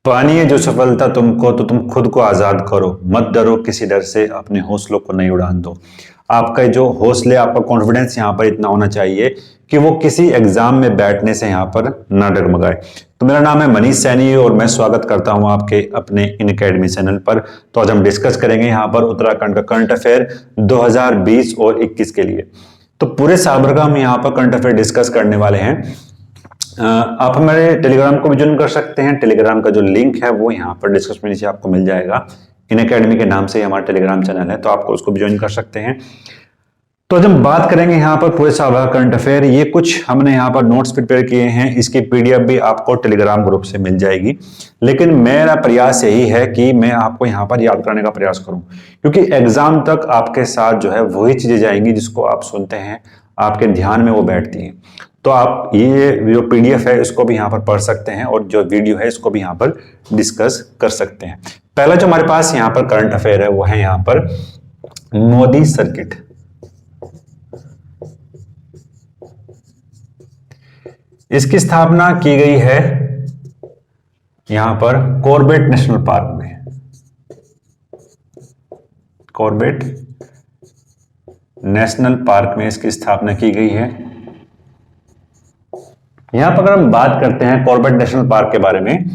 पानी है जो सफलता तुमको, तो तुम खुद को आजाद करो, मत डरो किसी डर से, अपने हौसलों को नहीं उड़ान दो। आपका जो हौसले, आपका कॉन्फिडेंस यहाँ पर इतना होना चाहिए कि वो किसी एग्जाम में बैठने से यहाँ पर ना डगमगाए। तो मेरा नाम है मनीष सैनी और मैं स्वागत करता हूँ आपके अपने इन अकेडमी चैनल पर। तो आज हम डिस्कस करेंगे यहाँ पर उत्तराखंड का करंट अफेयर 2020 और 21 के लिए। तो पूरे साल भर का हम यहाँ पर करंट अफेयर डिस्कस करने वाले हैं। आप हमारे टेलीग्राम को भी ज्वाइन कर सकते हैं। टेलीग्राम का जो लिंक है वो यहाँ पर डिस्क्रिप्शन में नीचे आपको मिल जाएगा। इन अकेडमी के नाम से हमारा टेलीग्राम चैनल है, तो आपको उसको भी ज्वाइन कर सकते हैं। तो आज हम बात करेंगे यहाँ पर पूरे साल भर करंट अफेयर। ये कुछ हमने यहाँ पर नोट्स प्रिपेयर किए हैं, इसकी पीडीएफ भी आपको टेलीग्राम ग्रुप से मिल जाएगी। लेकिन मेरा प्रयास यही है कि मैं आपको यहाँ पर याद करने का प्रयास करूं, क्योंकि एग्जाम तक आपके साथ जो है वही चीजें जाएंगी जिसको आप सुनते हैं, आपके ध्यान में वो बैठती हैं। तो आप ये जो पीडीएफ है इसको भी यहाँ पर पढ़ सकते हैं और जो वीडियो है इसको भी यहाँ पर डिस्कस कर सकते हैं। पहला जो हमारे पास यहाँ पर करंट अफेयर है वो है यहाँ पर मोदी सर्किट। इसकी स्थापना की गई है यहां पर कॉर्बेट नेशनल पार्क में। कॉर्बेट नेशनल पार्क में इसकी स्थापना की गई है। यहां पर अगर हम बात करते हैं कॉर्बेट नेशनल पार्क के बारे में,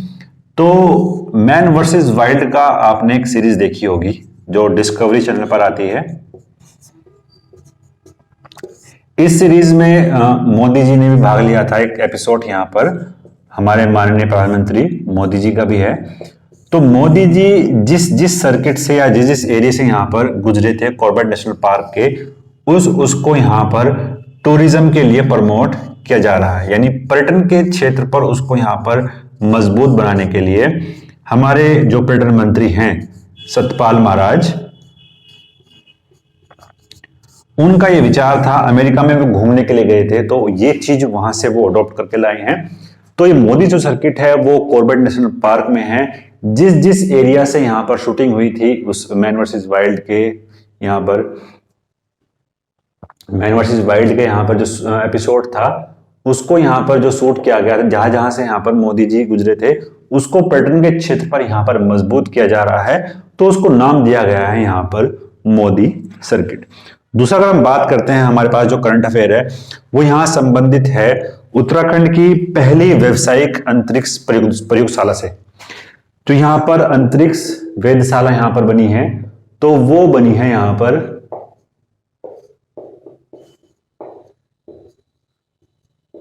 तो मैन वर्सेस वाइल्ड का आपने एक सीरीज देखी होगी जो डिस्कवरी चैनल पर आती है। इस सीरीज में मोदी जी ने भी भाग लिया था। एक एपिसोड यहाँ पर हमारे माननीय प्रधानमंत्री मोदी जी का भी है। तो मोदी जी जिस जिस सर्किट से या जिस जिस एरिया से यहाँ पर गुजरे थे कॉर्बेट नेशनल पार्क के, उसको यहाँ पर टूरिज्म के लिए प्रमोट किया जा रहा है, यानी पर्यटन के क्षेत्र पर उसको यहाँ पर मजबूत बनाने के लिए हमारे जो पर्यटन मंत्री हैं सतपाल महाराज, उनका ये विचार था। अमेरिका में वो घूमने के लिए गए थे, तो ये चीज वहां से वो अडॉप्ट करके लाए हैं। तो ये मोदी जो सर्किट है वो कॉर्बेट नेशनल पार्क में है। जिस जिस एरिया से यहाँ पर शूटिंग हुई थी उस मैन वर्सेस वाइल्ड के यहाँ पर जो एपिसोड था उसको यहाँ पर जो शूट किया गया था, जहां जहां से यहाँ पर मोदी जी गुजरे थे उसको पर्यटन के क्षेत्र पर यहाँ पर मजबूत किया जा रहा है। तो उसको नाम दिया गया है यहाँ पर मोदी सर्किट। दूसरा अगर हम बात करते हैं, हमारे पास जो करंट अफेयर है वो यहां संबंधित है उत्तराखंड की पहली व्यावसायिक अंतरिक्ष प्रयोगशाला से। तो यहां पर अंतरिक्ष वेधशाला यहां पर बनी है, तो वो बनी है यहां पर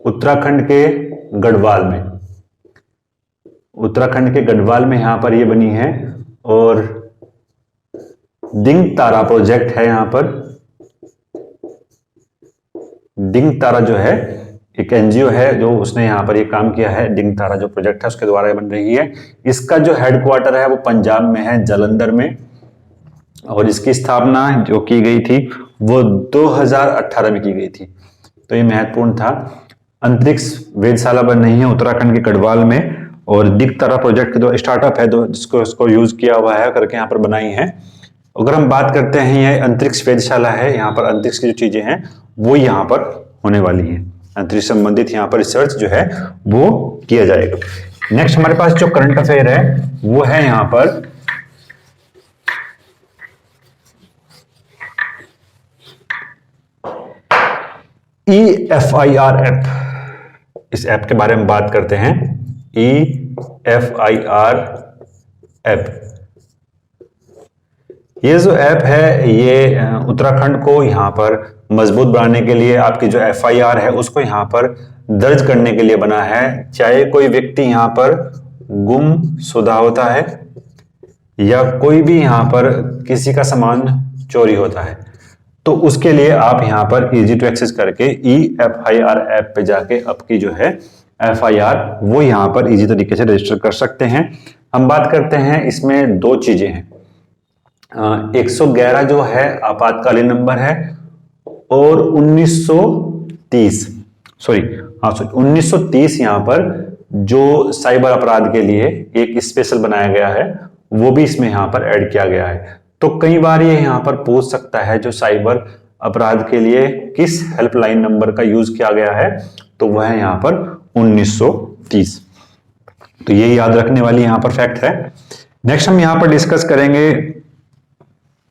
उत्तराखंड के गढ़वाल में। उत्तराखंड के गढ़वाल में यहां पर ये बनी है। और दिंग तारा प्रोजेक्ट है यहां पर। दिंग तारा जो है एक एनजीओ है जो उसने यहाँ पर ये काम किया है। दिंग तारा जो प्रोजेक्ट है उसके द्वारा ये बन रही है। इसका जो हेडक्वार्टर है वो पंजाब में है, जालंधर में। और इसकी स्थापना जो की गई थी वो 2018 में की गई थी। तो ये महत्वपूर्ण था। अंतरिक्ष वेधशाला बन रही है उत्तराखंड के गढ़वाल में। और दिंग तारा प्रोजेक्ट जो स्टार्टअप है जिसको इसको यूज किया हुआ है करके यहाँ पर बनाई है। अगर हम बात करते हैं, ये अंतरिक्ष वेधशाला है, यहाँ पर अंतरिक्ष की जो चीजें हैं वो यहाँ पर होने वाली है। अंतरिक्ष संबंधित यहाँ पर रिसर्च जो है वो किया जाएगा। नेक्स्ट हमारे पास जो करंट अफेयर है वो है यहाँ पर EFIR ऐप। इस ऐप के बारे में बात करते हैं। EFIR ऐप, ये जो ऐप है ये उत्तराखंड को यहाँ पर मजबूत बनाने के लिए, आपकी जो FIR है उसको यहाँ पर दर्ज करने के लिए बना है। चाहे कोई व्यक्ति यहाँ पर गुमशुदा होता है या कोई भी यहाँ पर किसी का सामान चोरी होता है, तो उसके लिए आप यहाँ पर इजी टू एक्सेस करके EFIR ऐप पे जाके आपकी जो है FIR वो यहाँ पर इजी तरीके से रजिस्टर कर सकते हैं। हम बात करते हैं, इसमें दो चीजें हैं। 111 जो है आपातकालीन नंबर है और 1930 यहाँ पर जो साइबर अपराध के लिए एक स्पेशल बनाया गया है वो भी इसमें यहाँ पर ऐड किया गया है। तो कई बार ये यहाँ पर पूछ सकता है जो साइबर अपराध के लिए किस हेल्पलाइन नंबर का यूज किया गया है, तो वह है यहाँ पर 1930। तो ये याद रखने वाली यहाँ पर फैक्ट है। नेक्स्ट हम यहाँ पर डिस्कस करेंगे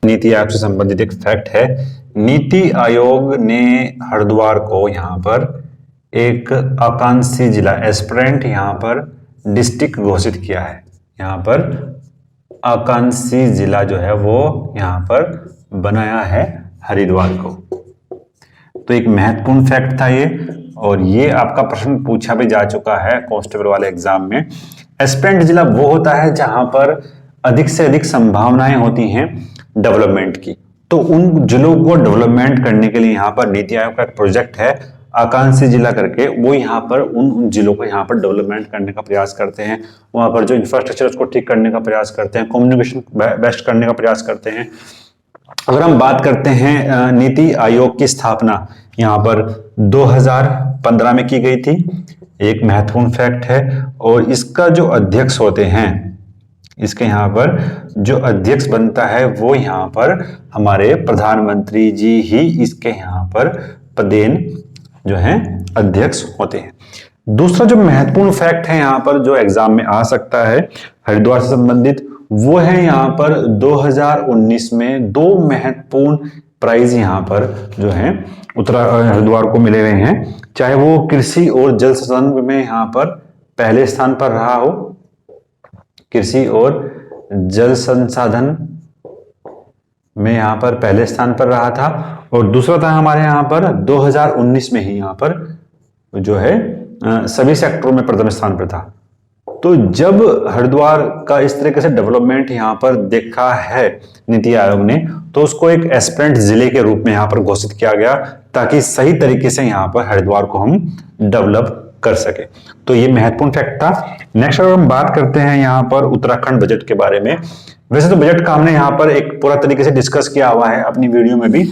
नीति आयोग से संबंधित एक फैक्ट है। नीति आयोग ने हरिद्वार को यहाँ पर एक आकांक्षी जिला एस्पिरेंट यहाँ पर डिस्ट्रिक्ट घोषित किया है। यहाँ पर आकांक्षी जिला जो है वो यहाँ पर बनाया है हरिद्वार को। तो एक महत्वपूर्ण फैक्ट था ये, और ये आपका प्रश्न पूछा भी जा चुका है कांस्टेबल वाले एग्जाम में। एस्पिरेंट जिला वो होता है जहां पर अधिक से अधिक संभावनाएं होती हैं डेवलपमेंट की। तो उन जिलों को डेवलपमेंट करने के लिए यहाँ पर नीति आयोग का एक प्रोजेक्ट है आकांक्षी जिला करके, वो यहाँ पर उन जिलों को यहाँ पर डेवलपमेंट करने का प्रयास करते हैं। वहां पर जो इंफ्रास्ट्रक्चर उसको ठीक करने का प्रयास करते हैं, कम्युनिकेशन बेस्ट करने का प्रयास करते हैं। अगर हम बात करते हैं नीति आयोग की स्थापना यहाँ पर 2015 में की गई थी, एक महत्वपूर्ण फैक्ट है। और इसका जो अध्यक्ष होते हैं, इसके यहाँ पर जो अध्यक्ष बनता है वो यहाँ पर हमारे प्रधानमंत्री जी ही इसके यहाँ पर पदेन जो हैं अध्यक्ष होते हैं। दूसरा जो महत्वपूर्ण फैक्ट है यहाँ पर जो एग्जाम में आ सकता है हरिद्वार से संबंधित, वो है यहाँ पर 2019 में दो महत्वपूर्ण प्राइज यहाँ पर जो है हरिद्वार को मिले हुए हैं। चाहे वो कृषि और जल संसाधन में यहाँ पर पहले स्थान पर रहा हो, कृषि और जल संसाधन में यहाँ पर पहले स्थान पर रहा था, और दूसरा था हमारे यहाँ पर 2019 में ही यहाँ पर जो है सभी सेक्टरों में प्रथम स्थान पर था। तो जब हरिद्वार का इस तरीके से डेवलपमेंट यहाँ पर देखा है नीति आयोग ने, तो उसको एक एस्पिरेंट जिले के रूप में यहाँ पर घोषित किया गया ताकि सही तरीके से यहाँ पर हरिद्वार को हम डेवलप कर सके। तो ये महत्वपूर्ण फैक्ट था। नेक्स्ट अगर हम बात करते हैं यहाँ पर उत्तराखंड बजट के बारे में, वैसे तो बजट का हमने यहाँ पर एक पूरा तरीके से डिस्कस किया हुआ है अपनी वीडियो में भी,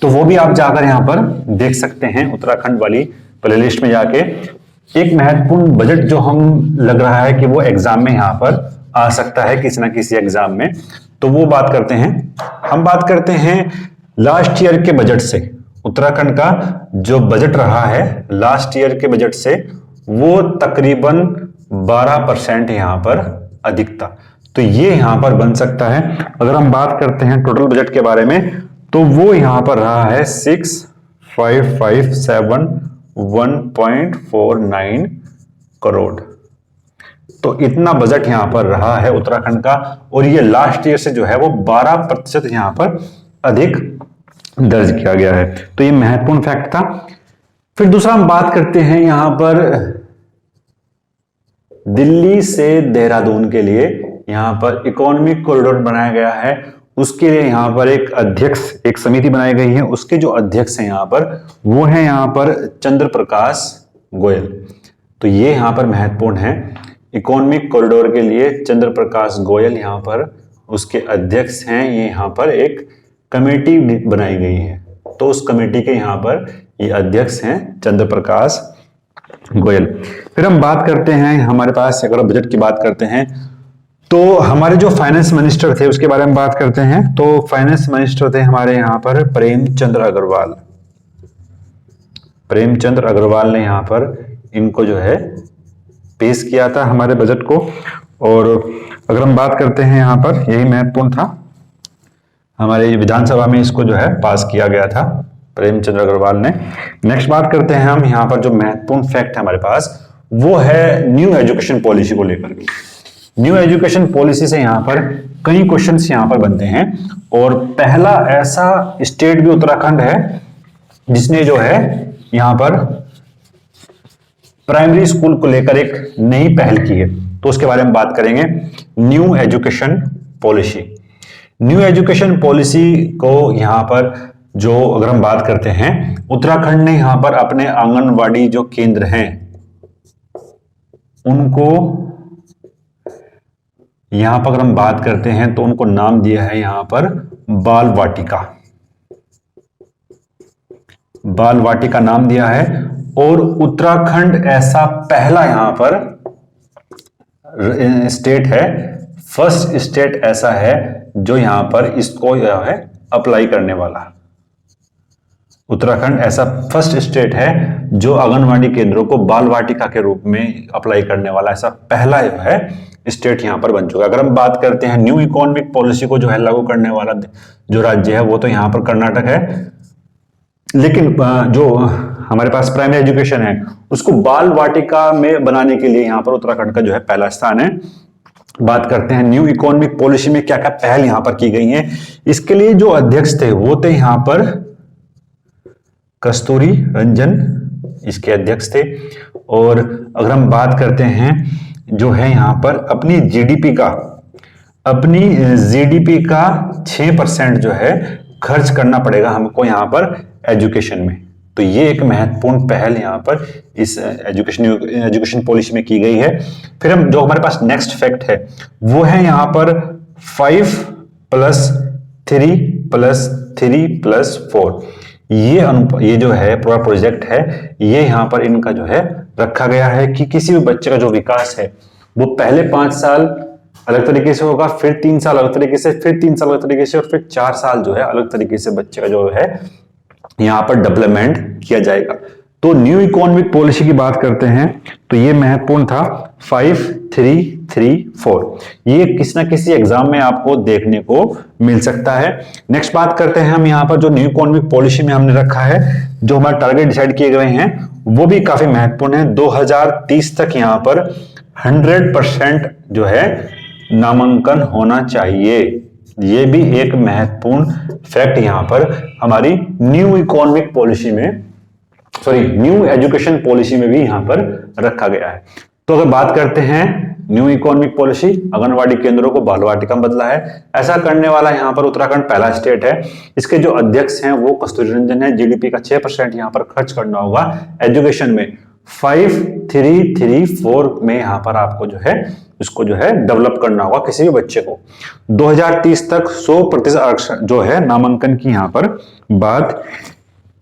तो वो भी आप जाकर यहाँ पर देख सकते हैं उत्तराखंड वाली प्लेलिस्ट में जाके। एक महत्वपूर्ण बजट जो हम लग रहा है कि वो एग्जाम में यहाँ पर आ सकता है किसी ना किसी एग्जाम में, तो वो बात करते हैं। हम बात करते हैं लास्ट ईयर के बजट से। उत्तराखंड का जो बजट रहा है लास्ट ईयर के बजट से, वो तकरीबन 12% यहाँ पर अधिक था। तो ये यहाँ पर बन सकता है। अगर हम बात करते हैं टोटल बजट के बारे में, तो वो यहाँ पर रहा है 6557.1.49 करोड़। तो इतना बजट यहाँ पर रहा है उत्तराखंड का, और ये लास्ट ईयर से जो है वो 12% यहाँ पर अधिक दर्ज किया गया है। तो ये महत्वपूर्ण फैक्ट था। फिर दूसरा हम बात करते हैं यहाँ पर दिल्ली से देहरादून के लिए यहाँ पर इकोनॉमिक कॉरिडोर बनाया गया है। उसके लिए यहाँ पर एक अध्यक्ष, एक समिति बनाई गई है। उसके जो अध्यक्ष हैं यहाँ पर वो है यहाँ पर चंद्र प्रकाश गोयल। तो ये यहाँ पर महत्वपूर्ण है। इकोनॉमिक कॉरिडोर के लिए चंद्र प्रकाश गोयल यहाँ पर उसके अध्यक्ष हैं। ये यहाँ पर एक कमेटी बनाई गई है, तो उस कमेटी के यहाँ पर ये अध्यक्ष हैं चंद्र प्रकाश गोयल। फिर हम बात करते हैं हमारे पास, अगर बजट की बात करते हैं तो हमारे जो फाइनेंस मिनिस्टर थे उसके बारे में बात करते हैं। तो फाइनेंस मिनिस्टर थे हमारे यहाँ पर प्रेमचंद्र अग्रवाल। प्रेमचंद्र अग्रवाल ने यहाँ पर इनको जो है पेश किया था हमारे बजट को। और अगर हम बात करते हैं यहाँ पर, यही महत्वपूर्ण था, हमारे विधानसभा में इसको जो है पास किया गया था प्रेमचंद्र अग्रवाल ने। नेक्स्ट बात करते हैं हम यहाँ पर, जो महत्वपूर्ण फैक्ट है हमारे पास वो है न्यू एजुकेशन पॉलिसी को लेकर। न्यू एजुकेशन पॉलिसी से यहाँ पर कई क्वेश्चंस यहाँ पर बनते हैं, और पहला ऐसा स्टेट भी उत्तराखंड है जिसने जो है यहाँ पर प्राइमरी स्कूल को लेकर एक नई पहल की है। तो उसके बारे में बात करेंगे। New education policy, new education policy को यहाँ पर जो अगर हम बात करते हैं, उत्तराखंड ने यहाँ पर अपने आंगनवाड़ी जो केंद्र हैं उनको यहाँ पर अगर हम बात करते हैं तो उनको नाम दिया है यहाँ पर बाल वाटिका। बाल वाटिका नाम दिया है, और उत्तराखंड ऐसा पहला यहाँ पर स्टेट है, फर्स्ट स्टेट ऐसा है जो यहाँ पर इसको जो है अप्लाई करने वाला। उत्तराखंड ऐसा फर्स्ट स्टेट है जो आंगनवाड़ी केंद्रों को बाल वाटिका के रूप में अप्लाई करने वाला ऐसा पहला जो है स्टेट यहाँ पर बन चुका है। अगर हम बात करते हैं न्यू इकोनॉमिक पॉलिसी को जो है लागू करने वाला जो राज्य है वो तो यहाँ पर कर्नाटक है, लेकिन जो हमारे पास प्राइमरी एजुकेशन है उसको बाल वाटिका में बनाने के लिए यहाँ पर उत्तराखंड का जो है पहला स्थान है। बात करते हैं न्यू इकोनॉमिक पॉलिसी में क्या क्या पहल यहाँ पर की गई है। इसके लिए जो अध्यक्ष थे वो थे यहाँ पर कस्तूरी रंजन, इसके अध्यक्ष थे। और अगर हम बात करते हैं जो है यहाँ पर अपनी जीडीपी का 6% जो है खर्च करना पड़ेगा हमको यहाँ पर एजुकेशन में। तो ये एक महत्वपूर्ण पहल यहाँ पर इस एजुकेशन पॉलिसी में की गई है। फिर हम जो हमारे पास नेक्स्ट फैक्ट है वो है यहाँ पर 5+3+3+4 ये जो है पूरा प्रोजेक्ट है, ये यहाँ पर इनका जो है रखा गया है कि किसी भी बच्चे का जो विकास है वो पहले 5 साल अलग तरीके से होगा, फिर 3 साल अलग तरीके से, फिर 3 साल अलग तरीके से और फिर 4 साल जो है अलग तरीके से बच्चे का जो है यहाँ पर डेवलपमेंट किया जाएगा। तो न्यू इकोनॉमिक पॉलिसी की बात करते हैं तो ये महत्वपूर्ण था 5-3-3-4, ये किसी ना किसी एग्जाम में आपको देखने को मिल सकता है। नेक्स्ट बात करते हैं हम यहाँ पर जो न्यू इकोनॉमिक पॉलिसी में हमने रखा है, जो हमारे टारगेट डिसाइड किए गए हैं वो भी काफी महत्वपूर्ण है। 2030 तक यहाँ पर 100% जो है नामांकन होना चाहिए। ये भी एक महत्वपूर्ण फैक्ट यहाँ पर हमारी न्यू इकोनॉमिक पॉलिसी में, न्यू एजुकेशन पॉलिसी में भी यहाँ पर रखा गया है। तो अगर बात करते हैं न्यू इकोनॉमिक पॉलिसी, आंगनवाड़ी केंद्रों को बाल वाटिका में बदला है, ऐसा करने वाला यहाँ पर उत्तराखंड पहला स्टेट है। इसके जो अध्यक्ष हैं वो कस्तूरी रंजन है। जीडीपी का 6% यहाँ पर खर्च करना होगा एजुकेशन में। 5-3-3-4 में यहाँ पर आपको जो है इसको जो है डेवलप करना होगा किसी भी बच्चे को। 2030 तक 100% जो है नामांकन की यहाँ पर बात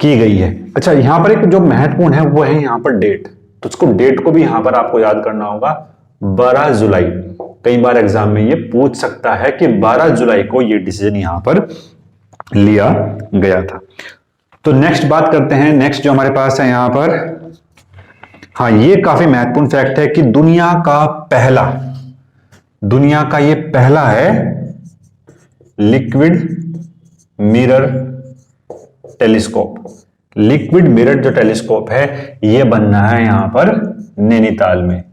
की गई है। अच्छा, यहाँ पर एक जो महत्वपूर्ण है वो है यहाँ पर डेट, तो उसको डेट को भी यहाँ पर आपको याद करना होगा 12 जुलाई। कई बार एग्जाम में ये पूछ सकता है कि 12 जुलाई को ये डिसीजन यहाँ पर लिया गया था। तो नेक्स्ट बात करते हैं, नेक्स्ट जो हमारे पास है यहाँ पर, हाँ ये काफी महत्वपूर्ण फैक्ट है कि दुनिया का ये पहला है liquid mirror telescope. Liquid mirror जो टेलीस्कोप है ये बनना है यहाँ पर नैनीताल में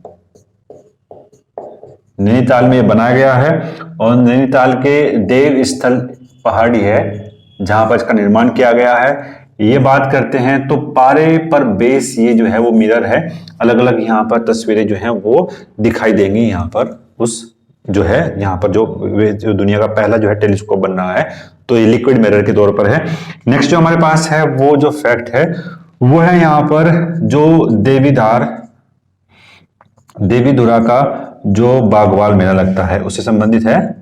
ये बनाया गया है। और नैनीताल के देव स्थल पहाड़ी है जहां पर इसका निर्माण किया गया है। ये बात करते हैं तो पारे पर बेस ये जो है वो मिरर है, अलग अलग यहाँ पर तस्वीरें जो हैं वो दिखाई देंगी यहाँ पर उस जो है यहाँ पर जो दुनिया का पहला जो है टेलीस्कोप बन रहा है, तो ये लिक्विड मिरर के तौर पर है। नेक्स्ट जो हमारे पास है वो जो फैक्ट है वो है यहाँ पर जो देवीधुरा का जो बागवाल मेला लगता है उससे संबंधित है।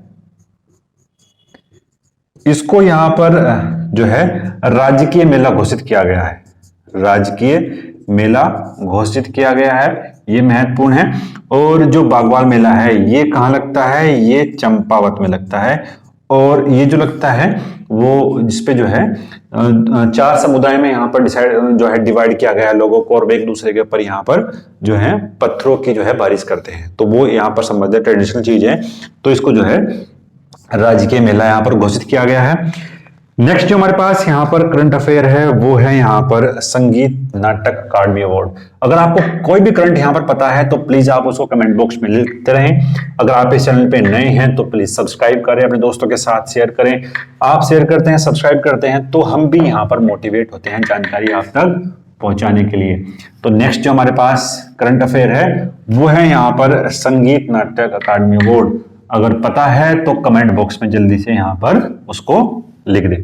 इसको यहाँ पर जो है राजकीय मेला घोषित किया गया है, ये महत्वपूर्ण है। और जो बागवाल मेला है ये कहाँ लगता है, ये चंपावत में लगता है। और ये जो लगता है वो जिसपे जो है 4 समुदाय में यहाँ पर डिवाइड किया गया है लोगों को, और वे एक दूसरे के ऊपर यहाँ पर जो है पत्थरों की जो है बारिश करते हैं, तो वो यहाँ पर संबंधित ट्रेडिशनल चीज है, तो इसको जो है राजकीय मेला यहाँ पर घोषित किया गया है। नेक्स्ट जो हमारे पास यहाँ पर करंट अफेयर है वो है यहाँ पर संगीत नाटक अकादमी अवार्ड। अगर आपको कोई भी करंट यहाँ पर पता है तो प्लीज आप उसको कमेंट बॉक्स में लिखते रहें। अगर आप इस चैनल पे नए हैं तो प्लीज सब्सक्राइब करें, अपने दोस्तों के साथ शेयर करें। आप शेयर करते हैं, सब्सक्राइब करते हैं तो हम भी यहाँ पर मोटिवेट होते हैं जानकारी आप तक पहुंचाने के लिए। तो नेक्स्ट जो हमारे पास करंट अफेयर है वो है यहाँ पर संगीत नाटक अकादमी अवार्ड। अगर पता है तो कमेंट बॉक्स में जल्दी से यहाँ पर उसको लिख दे।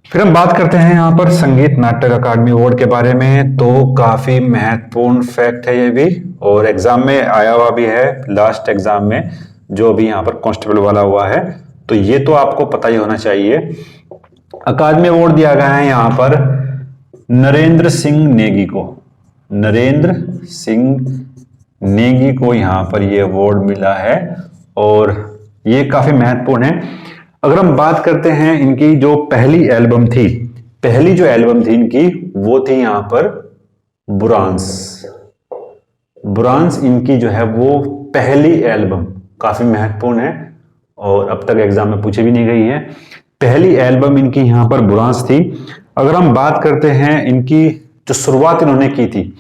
फिर हम बात करते हैं यहाँ पर संगीत नाटक अकादमी अवार्ड के बारे में। तो काफी महत्वपूर्ण फैक्ट है ये भी, और एग्जाम में आया हुआ भी है, लास्ट एग्जाम में जो भी यहाँ पर कांस्टेबल वाला हुआ है, तो ये तो आपको पता ही होना चाहिए। अकादमी अवार्ड दिया गया है यहाँ पर नरेंद्र सिंह नेगी को यहाँ पर ये अवार्ड मिला है, और ये काफी महत्वपूर्ण है। अगर हम बात करते हैं इनकी जो पहली एल्बम थी पहली जो एल्बम थी इनकी वो थी यहां पर बुरांस। बुरांस इनकी जो है वो पहली एल्बम, काफी महत्वपूर्ण है और अब तक एग्जाम में पूछी भी नहीं गई है। पहली एल्बम इनकी यहां पर बुरांस थी। अगर हम बात करते हैं इनकी जो शुरुआत इन्होंने की थी,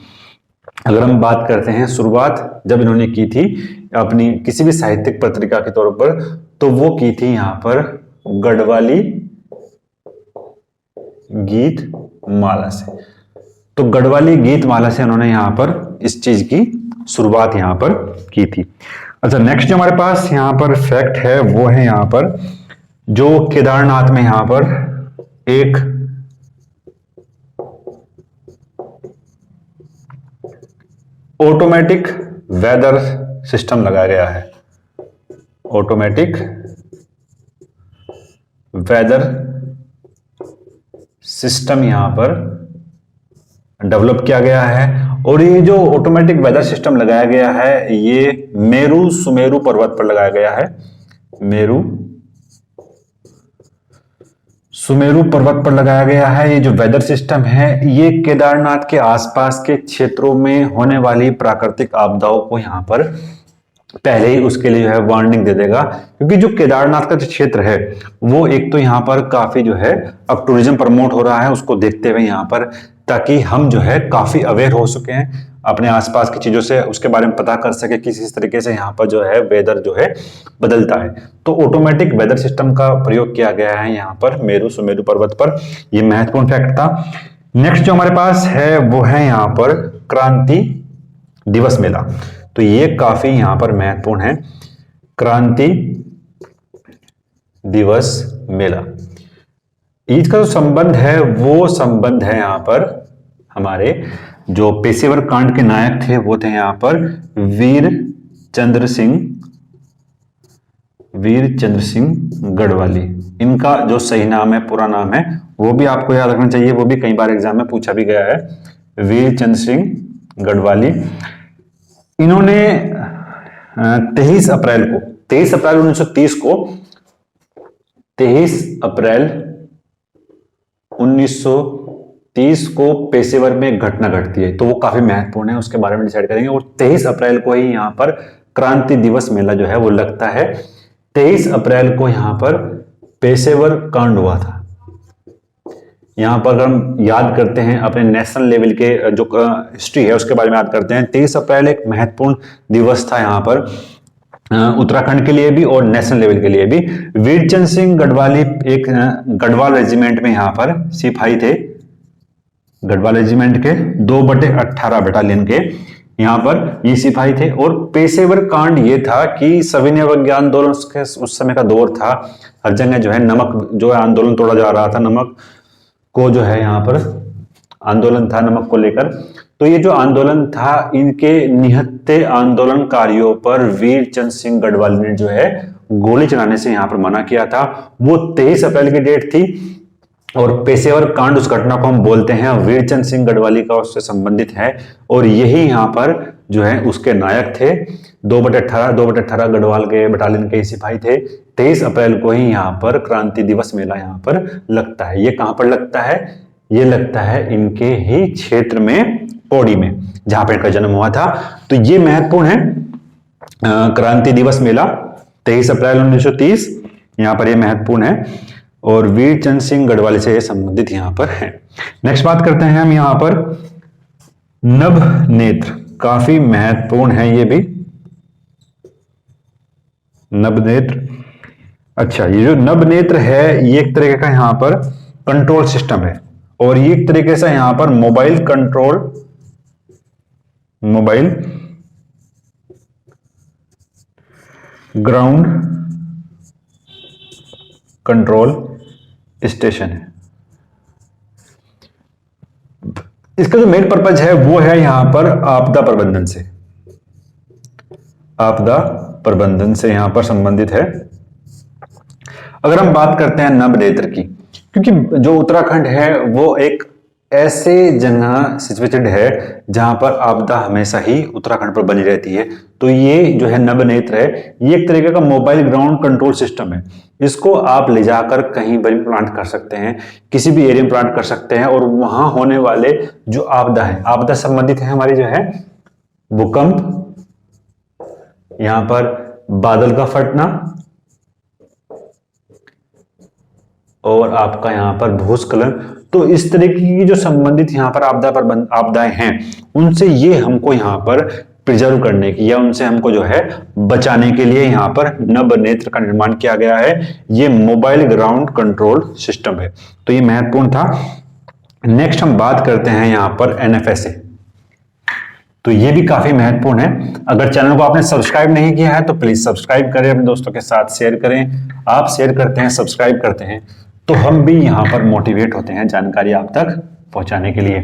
अगर हम बात करते हैं शुरुआत जब इन्होंने की थी अपनी किसी भी साहित्यिक पत्रिका के तौर पर, तो वो की थी यहां पर गढ़वाली गीत माला से। तो गढ़वाली गीत माला से उन्होंने यहां पर इस चीज की शुरुआत यहां पर की थी। अच्छा, नेक्स्ट जो हमारे पास यहां पर फैक्ट है वो है यहां पर जो केदारनाथ में यहां पर एक ऑटोमेटिक वेदर सिस्टम लगाया गया है। ऑटोमेटिक वेदर सिस्टम यहां पर डेवलप किया गया है और ये जो ऑटोमेटिक वेदर सिस्टम लगाया गया है ये मेरू सुमेरु पर्वत पर लगाया गया है। मेरू सुमेरु पर्वत पर लगाया गया है। ये जो वेदर सिस्टम है ये केदारनाथ के आसपास के क्षेत्रों में होने वाली प्राकृतिक आपदाओं को यहां पर पहले ही उसके लिए जो है वार्निंग दे देगा, क्योंकि जो केदारनाथ का जो क्षेत्र है वो एक तो यहाँ पर काफी जो है अब टूरिज्म प्रमोट हो रहा है, उसको देखते हुए यहाँ पर ताकि हम जो है काफी अवेयर हो सके हैं अपने आसपास की चीजों से, उसके बारे में पता कर सके किस तरीके से यहाँ पर जो है वेदर जो है बदलता है। तो ऑटोमेटिक वेदर सिस्टम का प्रयोग किया गया है यहाँ पर मेरू सुमेरु पर्वत पर। यह महत्वपूर्ण फैक्ट था। नेक्स्ट जो हमारे पास है वो है यहाँ पर क्रांति दिवस मेला। तो ये काफी यहां पर महत्वपूर्ण है, क्रांति दिवस मेला। इसका जो संबंध है वो संबंध है यहां पर हमारे जो पेशेवर कांड के नायक थे वो थे यहां पर वीर चंद्र सिंह गढ़वाली। इनका जो सही नाम है, पूरा नाम है, वो भी आपको याद रखना चाहिए, वो भी कई बार एग्जाम में पूछा भी गया है। वीर चंद्र सिंह गढ़वाली। इन्होंने 23 अप्रैल 1930 को 23 अप्रैल 1930 को पेशेवर में एक घटना घटती है, तो वो काफी महत्वपूर्ण है, उसके बारे में डिसाइड करेंगे। और 23 अप्रैल को ही यहाँ पर क्रांति दिवस मेला जो है वो लगता है। 23 अप्रैल को यहाँ पर पेशेवर कांड हुआ था। यहाँ पर अगर हम याद करते हैं अपने नेशनल लेवल के जो हिस्ट्री है उसके बारे में याद करते हैं, 23 अप्रैल एक महत्वपूर्ण दिवस था यहाँ पर उत्तराखंड के लिए भी और नेशनल लेवल के लिए भी। वीरचंद सिंह गढ़वाली एक गढ़वाल रेजिमेंट में यहाँ पर सिपाही थे, गढ़वाल रेजिमेंट के 2/18 बटालियन के यहाँ पर ये सिपाही थे। और पेशेवर कांड ये था कि सविनय विज्ञान आंदोलन उस समय का दौर था, हर जगह जो है नमक जो है आंदोलन तोड़ा जा रहा था, नमक को जो है यहाँ पर आंदोलन था नमक को लेकर। तो ये जो आंदोलन था इनके निहत्थे आंदोलनकारियों पर वीरचंद सिंह गढ़वाली ने जो है गोली चलाने से यहाँ पर मना किया था। वो 23 अप्रैल की डेट थी और पेशेवर कांड उस घटना को हम बोलते हैं, वीरचंद सिंह गढ़वाली का उससे संबंधित है और यही यहाँ पर जो है उसके नायक थे। 2/18 गढ़वाल के बटालियन के सिपाही थे। 23 अप्रैल को ही यहाँ पर क्रांति दिवस मेला यहाँ पर लगता है। ये कहाँ पर लगता है? ये लगता है इनके ही क्षेत्र में, पौड़ी में, जहां पर इनका जन्म हुआ था। तो ये महत्वपूर्ण है क्रांति दिवस मेला 23 अप्रैल 1930, यहाँ पर ये महत्वपूर्ण है और वीरचंद सिंह गढ़वाली से संबंधित यहाँ पर है। नेक्स्ट बात करते हैं हम यहाँ पर नभ नेत्र, काफी महत्वपूर्ण है ये भी, नभ नेत्र। अच्छा, ये जो नभ नेत्र है ये एक तरीके का यहाँ पर कंट्रोल सिस्टम है और ये एक तरीके से यहाँ पर मोबाइल ग्राउंड कंट्रोल स्टेशन है। इसका जो मेन पर्पज है वो है यहां पर आपदा प्रबंधन से यहां पर संबंधित है। अगर हम बात करते हैं नभ नेत्र की, क्योंकि जो उत्तराखंड है वो एक ऐसे जगह सिचुएटेड है जहां पर आपदा हमेशा ही उत्तराखंड पर बनी रहती है। तो ये जो है नवनेत्र है, ये एक तरीके का मोबाइल ग्राउंड कंट्रोल सिस्टम है। इसको आप ले जाकर कहीं पर भी प्लांट कर सकते हैं, किसी भी एरिया में प्लांट कर सकते हैं, और वहां होने वाले जो आपदा है, आपदा संबंधित है हमारी जो है भूकंप, यहां पर बादल का फटना, और आपका यहां पर भूस्खलन, तो इस तरीके की जो संबंधित यहां पर आपदाएं हैं, उनसे ये हमको यहां पर प्रिजर्व करने की या उनसे हमको जो है बचाने के लिए यहां पर नवनेत्र का निर्माण किया गया है। ये मोबाइल ग्राउंड कंट्रोल सिस्टम है, तो ये महत्वपूर्ण था। नेक्स्ट हम बात करते हैं यहां पर NFSA। तो ये भी काफी महत्वपूर्ण है। अगर चैनल को आपने सब्सक्राइब नहीं किया है तो प्लीज सब्सक्राइब करें, अपने दोस्तों के साथ शेयर करें। आप शेयर करते हैं, सब्सक्राइब करते हैं, तो हम भी यहां पर मोटिवेट होते हैं जानकारी आप तक पहुंचाने के लिए।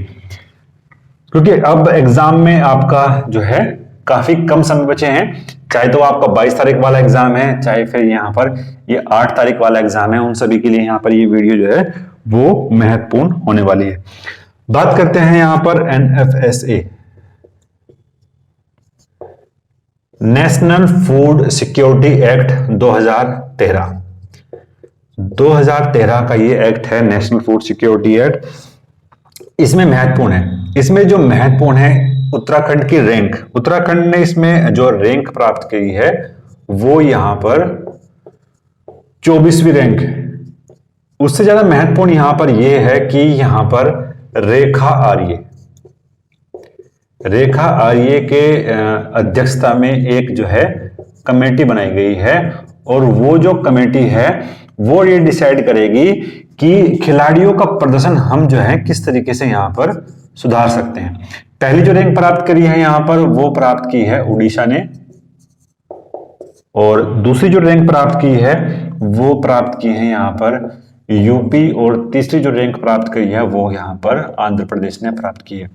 क्योंकि अब एग्जाम में आपका जो है काफी कम समय बचे हैं, चाहे तो आपका 22 तारीख वाला एग्जाम है, चाहे फिर यहाँ पर ये 8 तारीख वाला एग्जाम है, उन सभी के लिए यहाँ पर ये वीडियो जो है वो महत्वपूर्ण होने वाली है। बात करते हैं यहाँ पर NFSA, national food security act 2013। 2013 का ये एक्ट है, नेशनल फूड सिक्योरिटी एक्ट। इसमें महत्वपूर्ण है, इसमें जो महत्वपूर्ण है उत्तराखंड की रैंक, उत्तराखंड ने इसमें जो रैंक प्राप्त की है वो यहां पर 24वीं रैंक है। उससे ज्यादा महत्वपूर्ण यहां पर यह है कि यहां पर रेखा आर्य के अध्यक्षता में एक जो है कमेटी बनाई गई है, और वो जो कमेटी है वो ये डिसाइड करेगी कि खिलाड़ियों का प्रदर्शन हम जो है किस तरीके से यहां पर सुधार सकते हैं। पहली जो रैंक प्राप्त करी है यहां पर वो प्राप्त की है उड़ीसा ने, और दूसरी जो रैंक प्राप्त की है वो प्राप्त की है यहां पर यूपी, और तीसरी जो रैंक प्राप्त की है वो यहां पर आंध्र प्रदेश ने प्राप्त की है।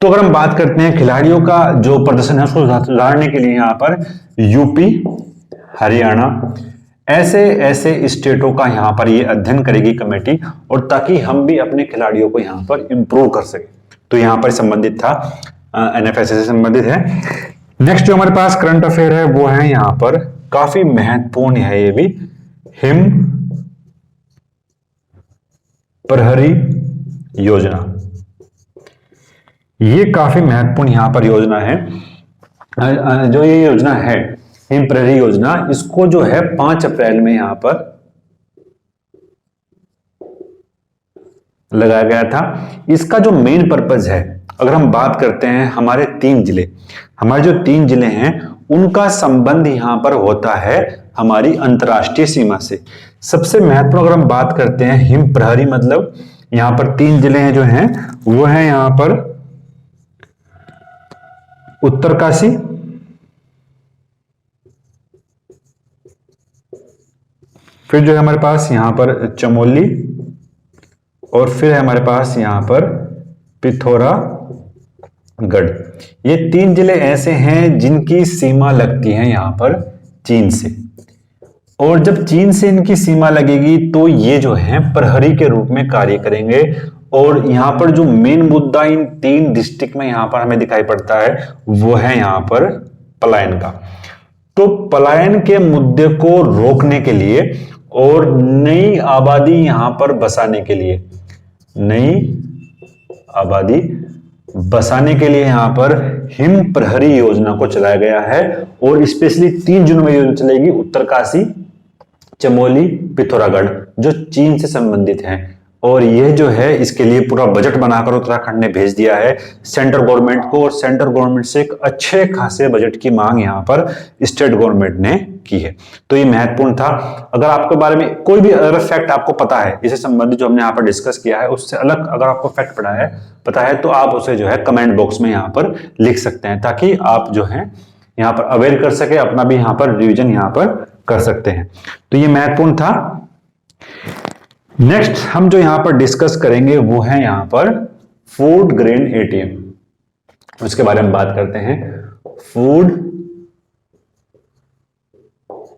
तो अगर हम बात करते हैं खिलाड़ियों का जो प्रदर्शन है उसको सुधारने के लिए यहां पर यूपी, हरियाणा, ऐसे स्टेटों का यहां पर ये अध्ययन करेगी कमेटी, और ताकि हम भी अपने खिलाड़ियों को यहां पर इंप्रूव कर सके। तो यहां पर संबंधित था, NFSA से संबंधित है। नेक्स्ट जो हमारे पास करंट अफेयर है वो है यहां पर काफी महत्वपूर्ण है, ये भी हिम प्रहरी योजना। ये काफी महत्वपूर्ण यहां पर योजना है। जो ये योजना है हिम प्रहरी योजना, इसको जो है 5 अप्रैल में यहां पर लगाया गया था। इसका जो मेन पर्पज है, अगर हम बात करते हैं हमारे जो 3 जिले हैं उनका संबंध यहां पर होता है हमारी अंतरराष्ट्रीय सीमा से। सबसे महत्वपूर्ण अगर हम बात करते हैं हिम प्रहरी, मतलब यहां पर 3 जिले हैं जो हैं वो है यहां पर उत्तरकाशी, फिर जो है हमारे पास यहां पर चमोली, और फिर है हमारे पास यहां पर पिथौरागढ़। ये 3 जिले ऐसे हैं जिनकी सीमा लगती है यहां पर चीन से, और जब चीन से इनकी सीमा लगेगी तो ये जो है प्रहरी के रूप में कार्य करेंगे। और यहां पर जो मेन मुद्दा इन 3 डिस्ट्रिक्ट में यहां पर हमें दिखाई पड़ता है वो है यहां पर पलायन का। तो पलायन के मुद्दे को रोकने के लिए और नई आबादी यहां पर बसाने के लिए, यहां पर हिम प्रहरी योजना को चलाया गया है। और स्पेशली 3 जिलों में योजना चलेगी, उत्तरकाशी, चमोली, पिथौरागढ़, जो चीन से संबंधित हैं। और यह जो है इसके लिए पूरा बजट बनाकर उत्तराखंड ने भेज दिया है सेंट्रल गवर्नमेंट को, और सेंट्रल गवर्नमेंट से एक अच्छे खासे बजट की मांग यहां पर स्टेट गवर्नमेंट ने की है। तो ये महत्वपूर्ण था। अगर आपके बारे में कोई भी अदर फैक्ट आपको पता है इससे संबंधित जो हमने यहाँ पर डिस्कस किया है, उससे अलग अगर आपको फैक्ट पता है तो आप उसे जो है कमेंट बॉक्स में यहाँ पर लिख सकते हैं, ताकि आप जो है यहाँ पर अवेयर कर सके, अपना भी यहाँ पर रिविजन यहाँ पर कर सकते हैं। तो ये महत्वपूर्ण था। नेक्स्ट हम जो यहां पर डिस्कस करेंगे वो है यहां पर फूड ग्रेन ATM, उसके बारे में बात करते हैं। फूड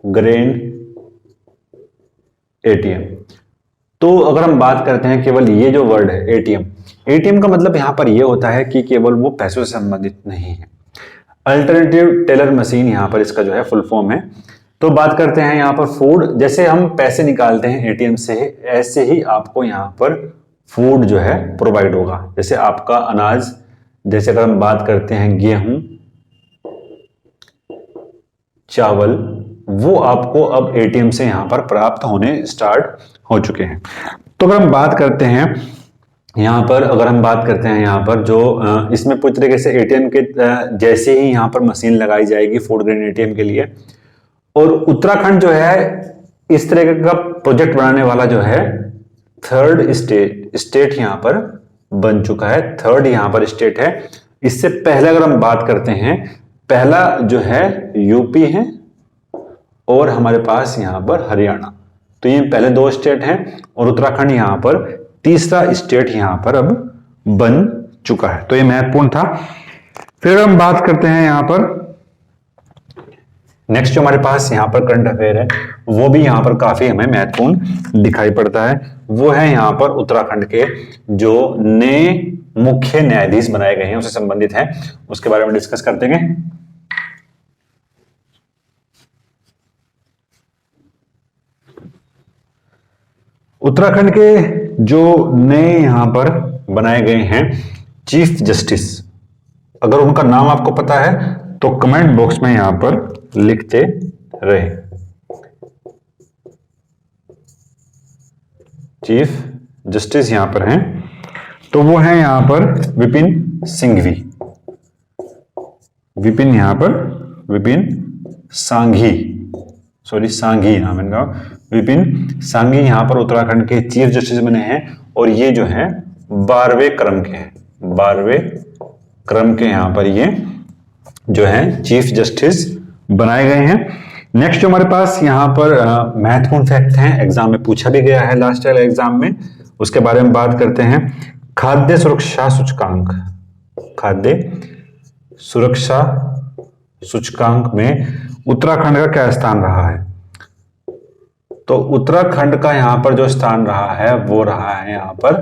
ग्रेन ATM, तो अगर हम बात करते हैं केवल ये जो वर्ड है एटीएम, एटीएम का मतलब यहां पर ये होता है कि केवल वो पैसों से संबंधित नहीं है। अल्टरनेटिव टेलर मशीन यहां पर इसका जो है फुल फॉर्म है। तो बात करते हैं यहां पर फूड, जैसे हम पैसे निकालते हैं एटीएम से, ऐसे ही आपको यहां पर फूड जो है प्रोवाइड होगा। जैसे आपका अनाज, जैसे अगर हम बात करते हैं गेहूं, चावल, वो आपको अब एटीएम से यहां पर प्राप्त होने स्टार्ट हो चुके हैं। तो अगर हम बात करते हैं यहाँ पर, अगर हम बात करते हैं यहाँ पर जो इसमें पूरी तरीके से एटीएम के जैसे ही यहाँ पर मशीन लगाई जाएगी फूड ग्रेन एटीएम के लिए। और उत्तराखंड जो है इस तरह का प्रोजेक्ट बनाने वाला जो है थर्ड स्टेट यहाँ पर बन चुका है, थर्ड यहाँ पर स्टेट है। इससे पहले अगर हम बात करते हैं, पहला जो है यूपी है और हमारे पास यहाँ पर हरियाणा। तो ये पहले दो स्टेट हैं और उत्तराखंड यहाँ पर तीसरा स्टेट यहाँ पर अब बन चुका है। तो ये महत्वपूर्ण था। फिर हम बात करते हैं यहाँ पर नेक्स्ट जो हमारे पास यहाँ पर करंट अफेयर है, वो भी यहाँ पर काफी हमें महत्वपूर्ण दिखाई पड़ता है। वो है यहाँ पर उत्तराखंड के जो नए मुख्य न्यायाधीश बनाए गए हैं उससे संबंधित है, उसके बारे में डिस्कस करते हैं। उत्तराखंड के जो नए यहां पर बनाए गए हैं चीफ जस्टिस, अगर उनका नाम आपको पता है तो कमेंट बॉक्स में यहां पर लिखते रहे। चीफ जस्टिस यहां पर हैं, तो वो है यहां पर विपिन सिंघवी, विपिन यहां पर विपिन सांघी, सॉरी सांघी नाम इनका, विपिन सांघी यहां पर उत्तराखंड के चीफ जस्टिस बने हैं। और ये जो है 12वें क्रम के हैं, 12वें क्रम के यहां पर ये जो है चीफ जस्टिस बनाए गए हैं। नेक्स्ट जो हमारे पास यहां पर महत्वपूर्ण फैक्ट हैं, एग्जाम में पूछा भी गया है लास्ट ईयर एग्जाम में, उसके बारे में बात करते हैं। खाद्य सुरक्षा सूचकांक, खाद्य सुरक्षा सूचकांक में उत्तराखंड का क्या स्थान रहा है? तो उत्तराखंड का यहां पर जो स्थान रहा है वो रहा है यहां पर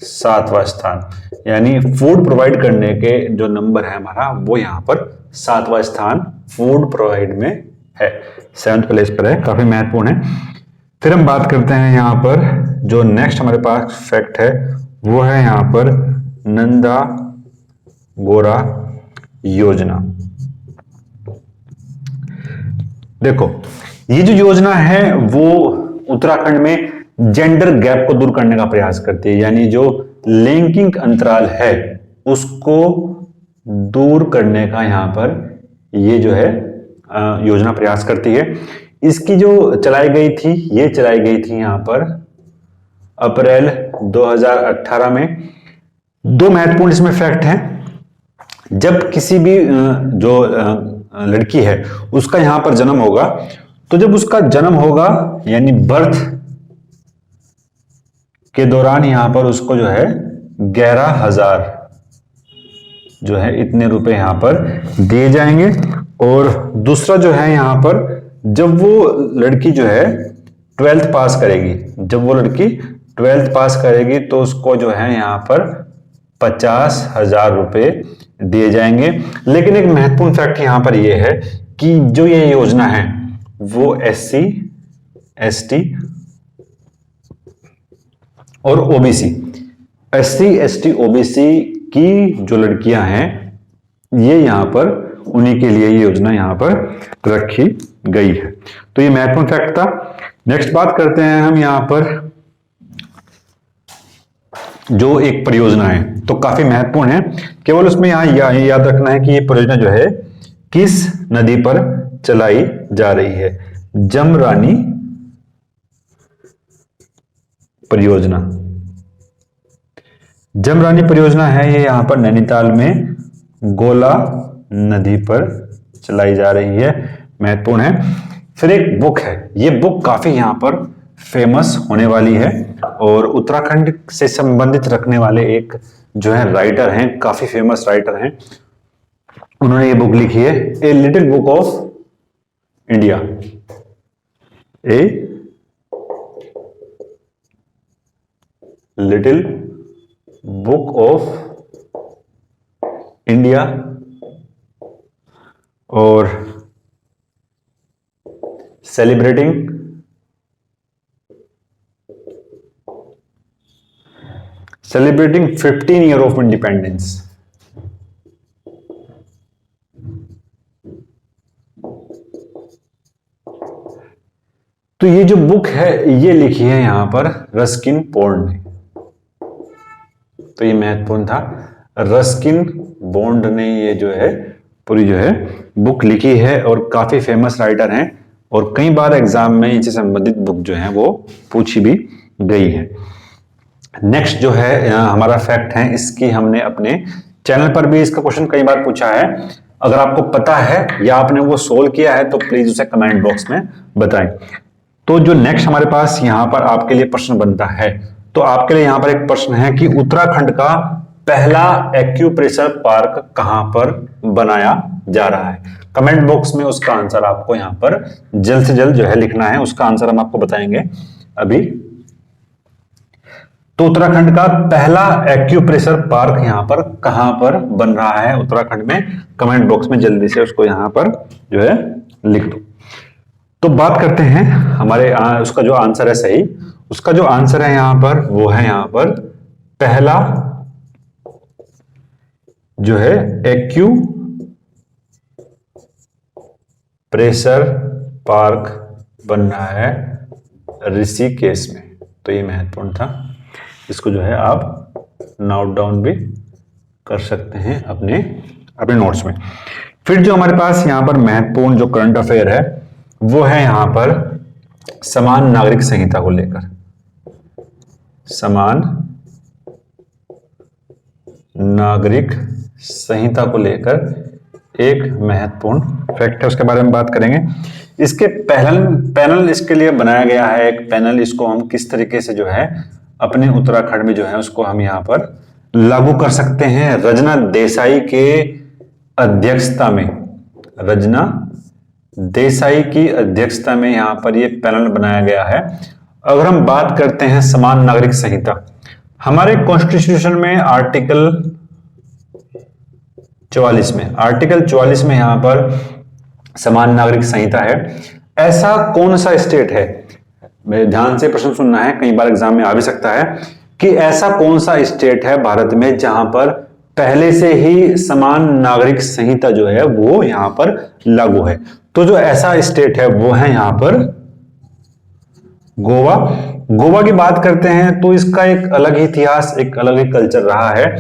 7वां स्थान, यानी फूड प्रोवाइड करने के जो नंबर है हमारा वो यहां पर 7वां स्थान फूड प्रोवाइड में है, 7th प्लेस पर है, काफी महत्वपूर्ण है। फिर हम बात करते हैं यहां पर जो नेक्स्ट हमारे पास फैक्ट है वो है यहां पर नंदा गोरा योजना। देखो ये जो योजना है वो उत्तराखंड में जेंडर गैप को दूर करने का प्रयास करती है, यानी जो लैंगिक अंतराल है उसको दूर करने का यहां पर ये जो है योजना प्रयास करती है। इसकी जो चलाई गई थी, ये चलाई गई थी यहां पर अप्रैल 2018 में। दो महत्वपूर्ण इसमें फैक्ट हैं। जब किसी भी जो लड़की है उसका यहां पर जन्म होगा, तो जब उसका जन्म होगा यानी बर्थ के दौरान यहां पर उसको जो है 11,000 जो है इतने रुपए यहां पर दिए जाएंगे। और दूसरा जो है यहां पर जब वो लड़की जो है 12th पास करेगी, जब वो लड़की 12th पास करेगी तो उसको जो है यहां पर 50,000 रुपए दिए जाएंगे। लेकिन एक महत्वपूर्ण फैक्ट यहां पर यह है कि जो ये योजना है वो SC, ST और OBC, SC, ST, OBC की जो लड़कियां हैं ये यहां पर उन्हीं के लिए ये योजना यहां पर रखी गई है। तो ये महत्वपूर्ण फैक्ट था। नेक्स्ट बात करते हैं हम यहां पर जो एक परियोजना है, तो काफी महत्वपूर्ण है। केवल उसमें यहां याद रखना है कि ये परियोजना जो है किस नदी पर चलाई जा रही है। जमरानी परियोजना, जमरानी परियोजना है ये यहां पर नैनीताल में गोला नदी पर चलाई जा रही है, महत्वपूर्ण है। फिर एक बुक है, ये बुक काफी यहां पर फेमस होने वाली है और उत्तराखंड से संबंधित रखने वाले एक जो है राइटर हैं, काफी फेमस राइटर हैं, उन्होंने ये बुक लिखी है, a little book of India, a little book of India और celebrating celebrating 15 year of independence। तो ये जो बुक है ये लिखी है यहां पर रस्किन बॉन्ड ने। तो ये महत्वपूर्ण था, रस्किन बॉन्ड ने ये जो है पूरी जो है बुक लिखी है और काफी फेमस राइटर हैं और कई बार एग्जाम में इनसे संबंधित बुक जो है वो पूछी भी गई है। नेक्स्ट जो है हमारा फैक्ट है, इसकी हमने अपने चैनल पर भी इसका क्वेश्चन कई बार पूछा है। अगर आपको पता है या आपने वो सोल्व किया है तो प्लीज उसे कमेंट बॉक्स में बताएं। तो जो नेक्स्ट हमारे पास यहाँ पर आपके लिए प्रश्न बनता है, तो आपके लिए यहाँ पर एक प्रश्न है कि उत्तराखंड का पहला एक्यूप्रेशर पार्क कहां पर बनाया जा रहा है। कमेंट बॉक्स में उसका आंसर आपको यहाँ पर जल्द से जल्द जो है लिखना है, उसका आंसर हम आपको बताएंगे अभी। तो उत्तराखंड का पहला एक्यूप्रेशर पार्क यहां पर कहां पर बन रहा है उत्तराखंड में, कमेंट बॉक्स में जल्दी से उसको यहां पर जो है लिख दो। तो बात करते हैं हमारे उसका जो आंसर है सही, उसका जो आंसर है यहां पर वो है यहां पर पहला जो है एक्यूप्रेशर पार्क बन रहा है ऋषिकेश में। तो ये महत्वपूर्ण था, इसको जो है आप नोट डाउन भी कर सकते हैं अपने नोट्स में। फिर जो हमारे पास यहां पर महत्वपूर्ण जो करंट अफेयर है वो है यहां पर समान नागरिक संहिता को लेकर। समान नागरिक संहिता को लेकर एक महत्वपूर्ण फैक्ट है, उसके बारे में बात करेंगे। इसके पैनल इसके लिए बनाया गया है, एक पैनल, इसको हम किस तरीके से जो है अपने उत्तराखंड में जो है उसको हम यहाँ पर लागू कर सकते हैं। रजना देसाई के अध्यक्षता में, रजना देसाई की अध्यक्षता में यहाँ पर ये पैनल बनाया गया है। अगर हम बात करते हैं समान नागरिक संहिता, हमारे कॉन्स्टिट्यूशन में आर्टिकल 44 में यहां पर समान नागरिक संहिता है। ऐसा कौन सा स्टेट है, मेरे ध्यान से प्रश्न सुनना है, कई बार एग्जाम में आ भी सकता है, कि ऐसा कौन सा स्टेट है भारत में जहां पर पहले से ही समान नागरिक संहिता जो है वो यहां पर लागू है। तो जो ऐसा स्टेट है वो है यहां पर गोवा। गोवा की बात करते हैं तो इसका एक अलग ही इतिहास, एक अलग ही कल्चर रहा है।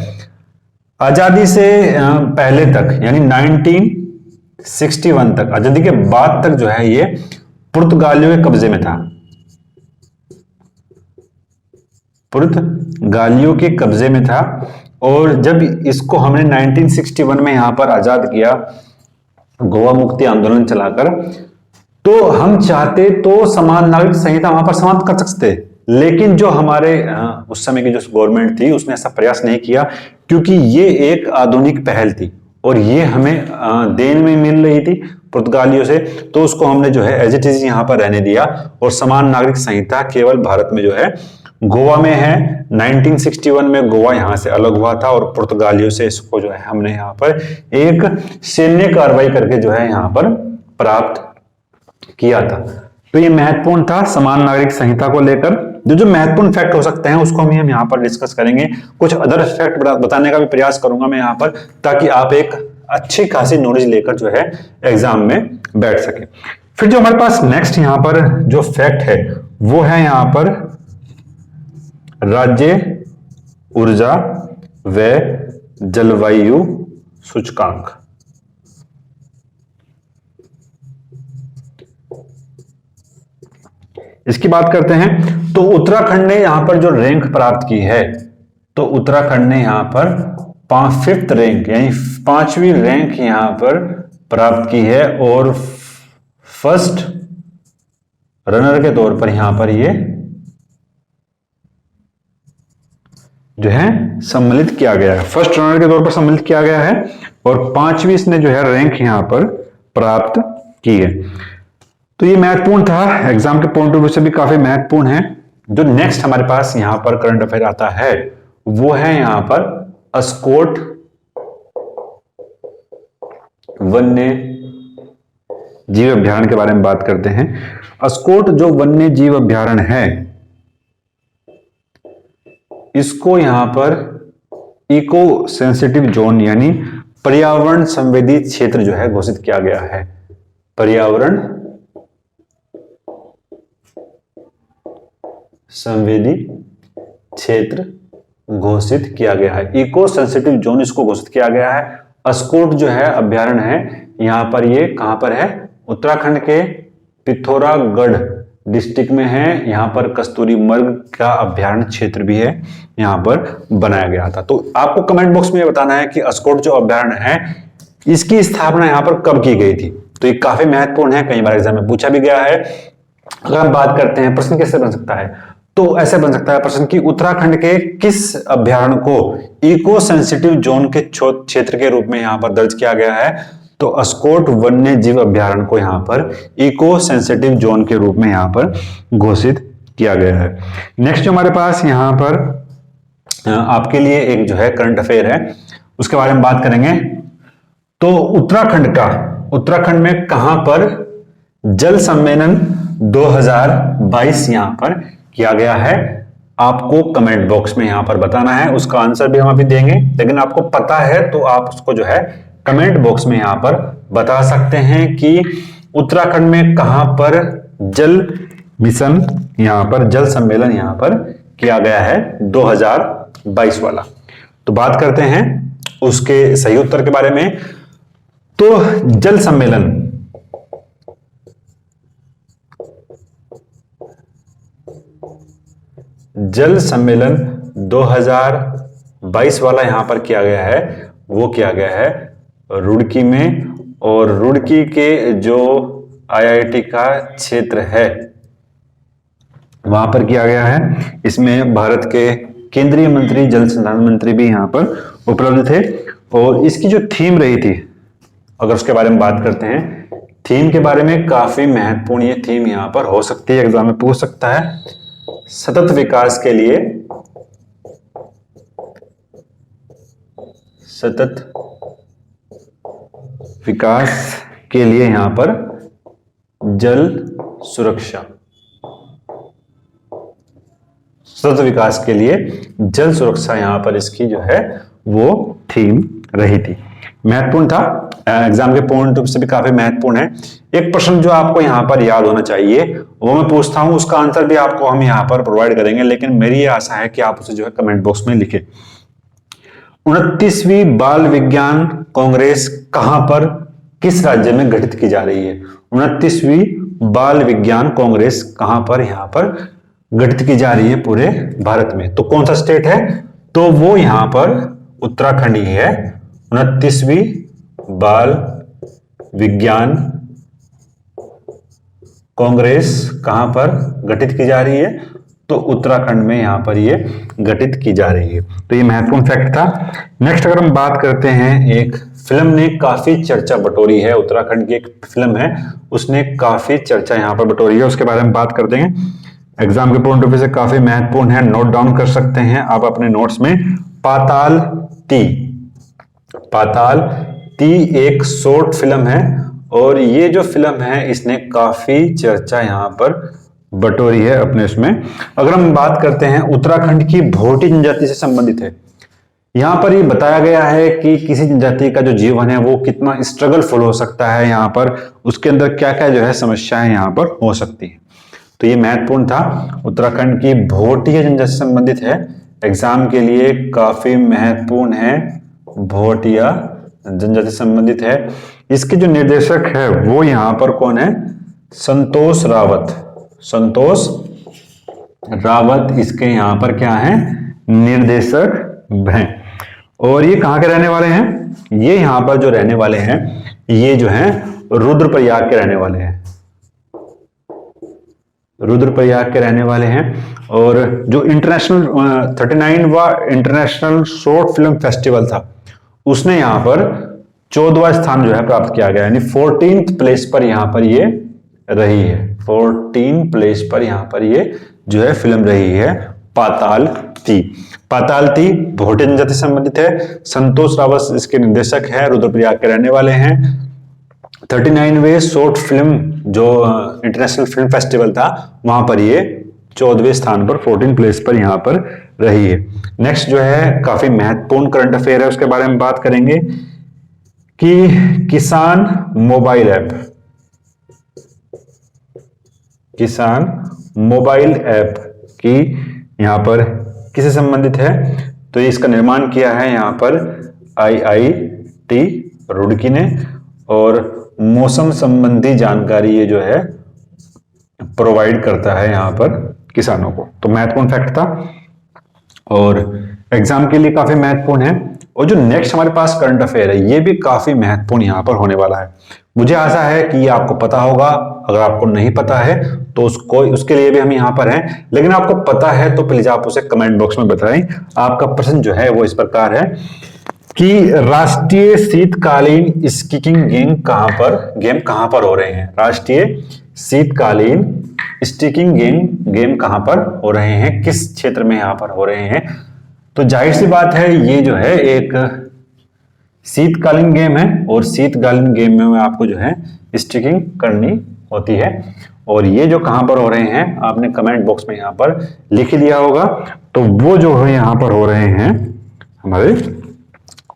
आजादी से पहले तक यानी 1961 तक, आजादी के बाद तक जो है ये पुर्तगालियों के कब्जे में था। पुर्तगालियों के कब्जे में था और जब इसको हमने 1961 में यहां पर आजाद किया, गोवा मुक्ति आंदोलन चलाकर, तो हम चाहते तो समान नागरिक संहिता वहां पर समाप्त कर सकते, लेकिन जो हमारे उस समय की जो गवर्नमेंट थी उसने ऐसा प्रयास नहीं किया, क्योंकि ये एक आधुनिक पहल थी और ये हमें देन में मिल रही थी पुर्तगालियों से, तो उसको हमने जो है एज इट इज यहां पर रहने दिया और समान नागरिक संहिता केवल भारत में जो है गोवा में है। 1961 में गोवा यहां से अलग हुआ था और पुर्तगालियों से इसको जो है हमने यहां पर एक सैन्य कार्रवाई करके जो है यहां पर प्राप्त किया था। तो ये महत्वपूर्ण था समान नागरिक संहिता को लेकर। जो महत्वपूर्ण फैक्ट हो सकते हैं उसको हम यहाँ पर डिस्कस करेंगे। कुछ अदर फैक्ट बताने का भी प्रयास करूंगा मैं यहाँ पर, ताकि आप एक अच्छी खासी नॉलेज लेकर जो है एग्जाम में बैठ सके। फिर जो हमारे पास नेक्स्ट यहाँ पर जो फैक्ट है वो है यहाँ पर राज्य ऊर्जा व जलवायु सूचकांक। इसकी बात करते हैं तो उत्तराखंड ने यहां पर जो रैंक प्राप्त की है, तो उत्तराखंड ने यहां पर 5th रैंक यानी 5वीं रैंक यहां पर प्राप्त की है और फर्स्ट रनर के तौर पर यहां पर ये जो है सम्मिलित किया गया है, फर्स्ट रनर के तौर पर सम्मिलित किया गया है और 5वीं इसने जो है रैंक यहां पर प्राप्त की है। तो ये महत्वपूर्ण था, एग्जाम के पॉइंट ऑफ व्यू से भी काफी महत्वपूर्ण है। जो नेक्स्ट हमारे पास यहां पर करंट अफेयर आता है वो है यहां पर अस्कोट वन्य जीव अभ्यारण्य के बारे में बात करते हैं। अस्कोट जो वन्य जीव अभ्यारण्य है, इसको यहां पर इको सेंसिटिव जोन यानी पर्यावरण संवेदी क्षेत्र जो है घोषित किया गया है। पर्यावरण संवेदी क्षेत्र घोषित किया गया है, इको सेंसिटिव जोन इसको घोषित किया गया है। अस्कोट जो है अभ्यारण्य है, यहां पर ये कहां पर है, उत्तराखंड के पिथौरागढ़ डिस्ट्रिक्ट में है। यहां पर कस्तूरी मृग का अभ्यारण्य क्षेत्र भी है, यहां पर बनाया गया था। तो आपको कमेंट बॉक्स में बताना है कि अस्कोट जो अभ्यारण्य है इसकी स्थापना यहां पर कब की गई थी। तो ये काफी महत्वपूर्ण है, कई बार एग्जाम में पूछा भी गया है। अगर हम बात करते हैं प्रश्न कैसे बन सकता है, तो ऐसे बन सकता है प्रश्न कि उत्तराखंड के किस अभ्यारण्य को इको सेंसिटिव जोन के क्षेत्र के रूप में यहां पर दर्ज किया गया है। तो अस्कोट वन्य जीव अभ्यारण्य को यहां पर इको सेंसिटिव जोन के रूप में यहां पर घोषित किया गया है। नेक्स्ट जो हमारे पास यहां पर आपके लिए एक जो है करंट अफेयर है, उसके बारे में बात करेंगे। तो उत्तराखंड में कहां पर जल सम्मेलन 2022 यहां पर किया गया है, आपको कमेंट बॉक्स में यहां पर बताना है। उसका आंसर भी हम अभी देंगे, लेकिन आपको पता है तो आप उसको जो है कमेंट बॉक्स में यहां पर बता सकते हैं कि उत्तराखंड में कहां पर जल मिशन यहां पर जल सम्मेलन यहां पर किया गया है 2022 वाला। तो बात करते हैं उसके सही उत्तर के बारे में। तो जल सम्मेलन जल सम्मेलन 2022 वाला यहां पर किया गया है, वो किया गया है रुड़की में। और रुड़की के जो आईआईटी का क्षेत्र है वहां पर किया गया है। इसमें भारत के केंद्रीय मंत्री जल संसाधन मंत्री भी यहां पर उपलब्ध थे। और इसकी जो थीम रही थी, अगर उसके बारे में बात करते हैं, थीम के बारे में काफी महत्वपूर्ण ये थीम यहां पर हो सकती है, एग्जाम में पूछ सकता है। सतत विकास के लिए यहां पर जल सुरक्षा, सतत विकास के लिए जल सुरक्षा यहां पर इसकी जो है वो थीम रही थी। महत्वपूर्ण था, एग्जाम के पॉइंट से भी काफी महत्वपूर्ण है। एक प्रश्न जो आपको यहां पर याद होना चाहिए वो मैं पूछता हूं, उसका आंसर भी आपको हम यहां पर प्रोवाइड करेंगे, लेकिन मेरी ये आशा है कि आप उसे जो है कमेंट बॉक्स में लिखें। 29वीं बाल विज्ञान कांग्रेस कहां पर किस राज्य में गठित की जा रही है। 29वीं बाल विज्ञान कांग्रेस कहां पर यहां पर गठित की जा रही है पूरे भारत में। तो कौन सा स्टेट है, तो वो यहां पर उत्तराखंड ही है। 29वीं बाल विज्ञान कांग्रेस कहां पर गठित की जा रही है, तो उत्तराखंड में यहां पर ये गठित की जा रही है। तो ये महत्वपूर्ण फैक्ट था। नेक्स्ट अगर हम बात करते हैं, एक फिल्म ने काफी चर्चा बटोरी है, उत्तराखंड की एक फिल्म है, उसने काफी चर्चा यहां पर बटोरी है, उसके बारे में बात करते हैं। एग्जाम के पॉइंट ऑफ व्यू से काफी महत्वपूर्ण है, नोट डाउन कर सकते हैं आप अपने नोट्स में। पाताल ती एक शॉर्ट फिल्म है, और ये जो फिल्म है इसने काफी चर्चा यहां पर बटोरी है अपने इसमें। अगर हम बात करते हैं, उत्तराखंड की भोटी जनजाति से संबंधित है। यहां पर ये बताया गया है कि किसी जनजाति का जो जीवन है वो कितना स्ट्रगलफुल हो सकता है, यहां पर उसके अंदर क्या क्या जो है समस्याएं यहां पर हो सकती है। तो ये महत्वपूर्ण था, उत्तराखंड की भोटिया जनजाति से संबंधित है, एग्जाम के लिए काफी महत्वपूर्ण है, भोटिया जनजाति से संबंधित है। इसके जो निर्देशक है वो यहां पर कौन है, संतोष रावत इसके यहां पर क्या है, निर्देशक हैं। और ये कहां के रहने वाले हैं, ये यहां पर जो रहने वाले हैं ये जो हैं रुद्रप्रयाग के रहने वाले हैं, रुद्रप्रयाग के रहने वाले हैं। और जो इंटरनेशनल 39वां इंटरनेशनल शॉर्ट फिल्म फेस्टिवल था उसने यहां पर 14वां स्थान जो है प्राप्त किया गया, यानी 14th प्लेस पर यहां पर ये रही है, 14 प्लेस पर यहां पर ये जो है फिल्म रही है पाताल ती। पाताल ती भोटे जनजाति से संबंधित है। संतोष रावत इसके निर्देशक है, रुद्रप्रयाग के रहने वाले हैं। 39वें शॉर्ट फिल्म जो इंटरनेशनल फिल्म फेस्टिवल था वहां पर ये 14वें स्थान पर 14 प्लेस पर यहां पर रही है। नेक्स्ट जो है काफी महत्वपूर्ण करंट अफेयर है, उसके बारे में बात करेंगे कि किसान मोबाइल ऐप, किसान मोबाइल ऐप की यहां पर किससे संबंधित है, तो इसका निर्माण किया है यहां पर IIT रुड़की ने, और मौसम संबंधी जानकारी ये जो है प्रोवाइड करता है यहां पर किसानों को। तो महत्वपूर्ण फैक्ट था और एग्जाम के लिए काफी महत्वपूर्ण है। और जो नेक्स्ट हमारे पास करंट अफेयर है ये भी काफी महत्वपूर्ण यहां पर होने वाला है। मुझे आशा है कि ये आपको पता होगा, अगर आपको नहीं पता है तो उसके लिए भी हम यहां पर हैं, लेकिन आपको पता है तो प्लीज आप उसे कमेंट बॉक्स में बताएं। आपका प्रश्न जो है वो इस प्रकार है कि राष्ट्रीय शीतकालीन स्कीइंग गेम कहां पर हो रहे हैं। राष्ट्रीय शीतकालीन स्कीइंग गेम कहां पर हो रहे हैं, किस क्षेत्र में यहां पर हो रहे हैं। तो जाहिर सी बात है ये जो है एक शीतकालीन गेम है और शीतकालीन गेम में आपको जो है स्कीइंग करनी होती है। और ये जो कहां पर हो रहे हैं आपने कमेंट बॉक्स में यहां पर लिख दिया होगा। तो वो जो है यहां पर हो रहे हैं हमारे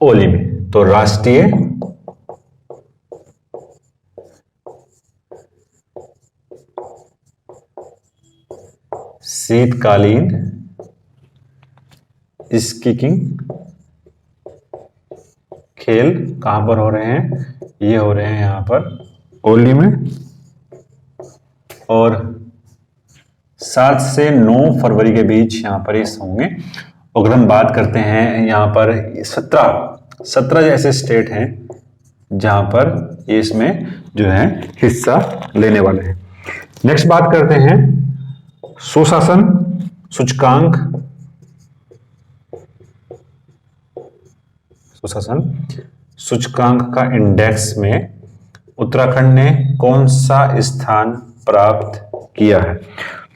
ओली में। तो राष्ट्रीय शीतकालीन स्कीइंग खेल कहां पर हो रहे हैं, ये हो रहे हैं यहां पर ओली में। और 7 से 9 फरवरी के बीच यहां पर ये होंगे। अगर हम बात करते हैं यहां पर 17 जैसे स्टेट हैं जहां पर ये इसमें जो है हिस्सा लेने वाले हैं। नेक्स्ट बात करते हैं सुशासन सूचकांक, सुशासन सूचकांक का इंडेक्स में उत्तराखंड ने कौन सा स्थान प्राप्त किया है।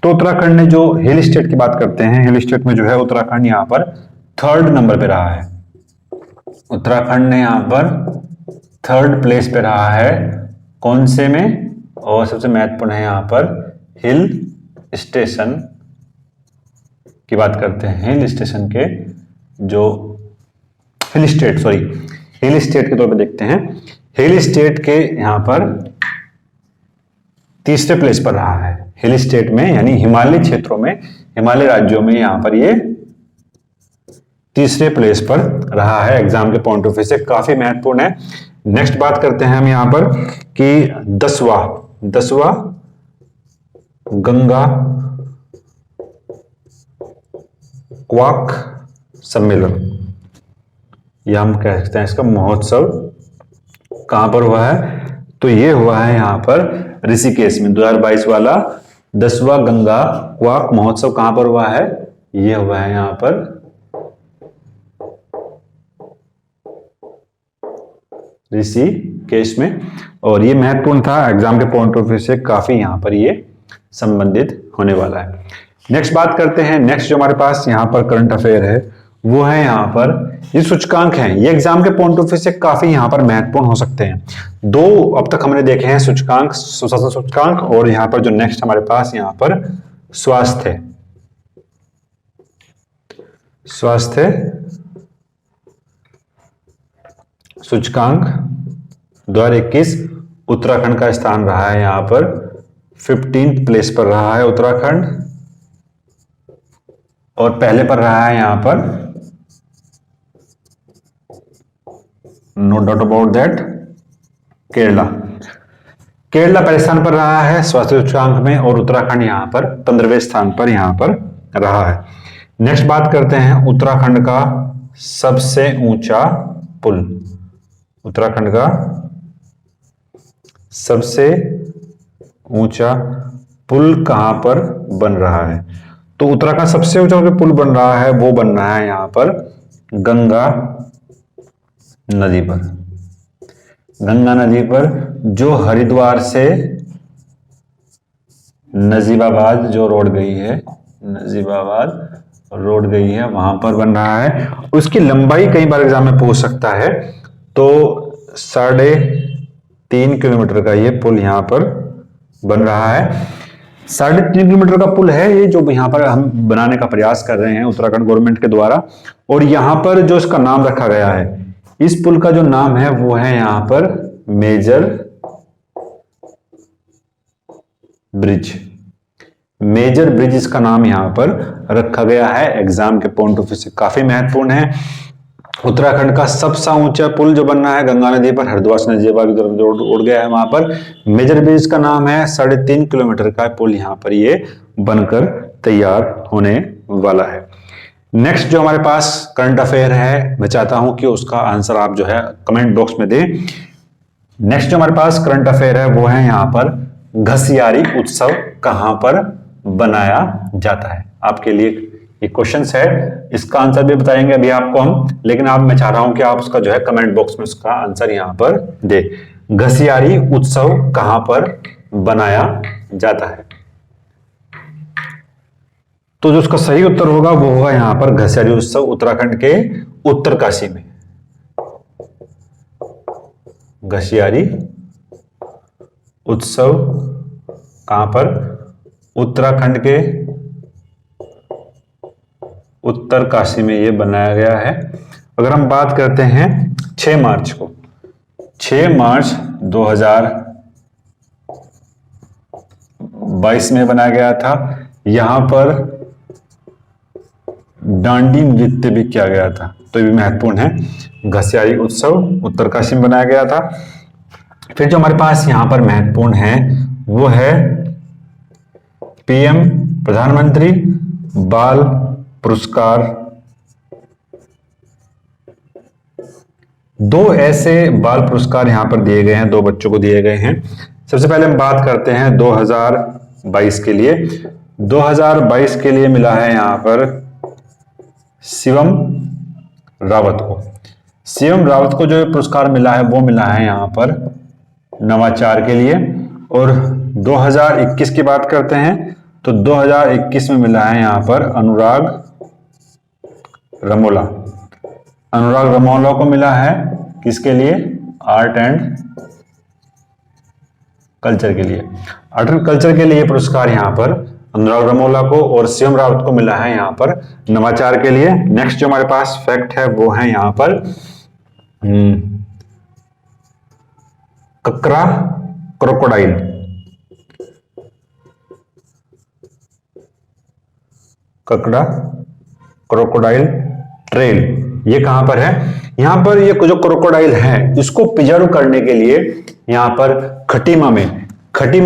तो उत्तराखंड ने जो हिल स्टेट की बात करते हैं, हिल स्टेट में जो है उत्तराखंड यहां पर 3rd नंबर पे रहा है। उत्तराखंड ने यहां पर 3rd प्लेस पे रहा है। कौन से में, और सबसे महत्वपूर्ण है यहां पर हिल स्टेशन की बात करते हैं। हिल स्टेशन के जो हिल स्टेट के तौर पे देखते हैं। हिल स्टेट के यहां पर 3रे प्लेस पर रहा है। हिल स्टेट में यानी हिमालय क्षेत्रों में, हिमालय राज्यों में यहां पर ये 3रे प्लेस पर रहा है। एग्जाम के पॉइंट ऑफ व्यू से काफी महत्वपूर्ण है। नेक्स्ट बात करते हैं हम यहां पर कि 10वां गंगा क्वाक सम्मेलन, या हम कह सकते हैं इसका महोत्सव कहां पर हुआ है, तो ये हुआ है यहां पर ऋषिकेश में। 2022 वाला 10वां गंगा क्वाक महोत्सव कहां पर हुआ है, ये हुआ है यहां पर ऋषिकेश में। और ये महत्वपूर्ण था, एग्जाम के पॉइंट ऑफ व्यू से काफी यहां पर ये संबंधित होने वाला है। नेक्स्ट बात करते हैं, नेक्स्ट जो हमारे पास यहां पर करंट अफेयर है वो है यहां पर ये सूचकांक हैं। ये एग्जाम के पॉइंट ऑफ व्यू से काफी यहां पर महत्वपूर्ण हो सकते हैं। 2 अब तक हमने देखे हैं सूचकांक, सुशासन सूचकांक, और यहां पर जो नेक्स्ट हमारे पास यहां पर स्वास्थ्य सूचकांक 2021 उत्तराखंड का स्थान रहा है यहां पर 15th प्लेस पर रहा है उत्तराखंड, और पहले पर रहा है यहां पर no doubt about that Kerala पहले स्थान पर रहा है स्वास्थ्य सूचकांक में, और उत्तराखंड यहां पर 15वें स्थान पर यहां पर रहा है। नेक्स्ट बात करते हैं उत्तराखंड का सबसे ऊंचा पुल। उत्तराखंड का सबसे ऊंचा पुल कहां पर बन रहा है, तो उत्तराखंड सबसे ऊंचा जो पुल बन रहा है वो बन रहा है यहां पर गंगा नदी पर। गंगा नदी पर जो हरिद्वार से नजीबाबाद जो रोड गई है नजीबाबाद रोड गई है, वहां पर बन रहा है। उसकी लंबाई कई बार एग्जाम में पूछ सकता है, तो 3.5 किलोमीटर का ये पुल यहाँ पर बन रहा है। 3.5 किलोमीटर का पुल है ये, जो यहाँ पर हम बनाने का प्रयास कर रहे हैं उत्तराखंड गवर्नमेंट के द्वारा। और यहाँ पर जो इसका नाम रखा गया है, इस पुल का जो नाम है वो है यहाँ पर मेजर ब्रिज। मेजर ब्रिज इसका नाम यहां पर रखा गया है। एग्जाम के पॉइंट ऑफ व्यू से काफी महत्वपूर्ण है। उत्तराखंड का सबसे ऊंचा पुल जो बन रहा है गंगा नदी पर, हरिद्वार से नजीबाबाद की तरफ जो उड़ गया है, वहां पर मेजर ब्रिज का नाम है। 3.5 किलोमीटर का पुल यहां पर ये बनकर तैयार होने वाला है। नेक्स्ट जो हमारे पास करंट अफेयर है, मैं चाहता हूं कि उसका आंसर आप जो है कमेंट बॉक्स में दें। नेक्स्ट जो हमारे पास करंट अफेयर है वो है यहाँ पर घसियारी उत्सव कहां पर बनाया जाता है। आपके लिए ये क्वेश्चंस है, इसका आंसर भी बताएंगे अभी आपको हम, लेकिन आप मैं चाह रहा हूं कि आप उसका जो है कमेंट बॉक्स में उसका आंसर यहां पर दे। घसियारी उत्सव कहां पर बनाया जाता है? तो जो उसका सही उत्तर होगा वो होगा यहां पर घसियारी उत्सव उत्तराखंड के उत्तरकाशी में। घसियारी उत्सव कहां पर? उत्तराखंड के उत्तरकाशी में ये बनाया गया है। अगर हम बात करते हैं 6 मार्च को, 6 मार्च 2022 में बनाया गया था। यहां पर डांडी नृत्य भी किया गया था, तो ये भी महत्वपूर्ण है। घसियारी उत्सव उत्तरकाशी में बनाया गया था। फिर जो हमारे पास यहां पर महत्वपूर्ण है वो है पीएम प्रधानमंत्री बाल पुरस्कार। 2 ऐसे बाल पुरस्कार यहां पर दिए गए हैं, 2 बच्चों को दिए गए हैं। सबसे पहले हम बात करते हैं 2022 के लिए। 2022 के लिए मिला है यहां पर शिवम रावत को। शिवम रावत को जो पुरस्कार मिला है वो मिला है यहां पर नवाचार के लिए। और 2021 की बात करते हैं तो 2021 में मिला है यहां पर अनुराग रमोला। अनुराग रमोला को मिला है किसके लिए? आर्ट एंड कल्चर के लिए। आर्ट एंड कल्चर के लिए पुरस्कार यहां पर अनुराग रमोला को, और शिवम रावत को मिला है यहां पर नवाचार के लिए। नेक्स्ट जो हमारे पास फैक्ट है वो है यहां पर ककरा क्रोकोडाइल। ककड़ा क्रोकोडाइल ट्रेल ये कहां पर है? यहां पर ये जो क्रोकोडाइल है इसको प्रिजर्व करने के लिए यहां पर खटीमा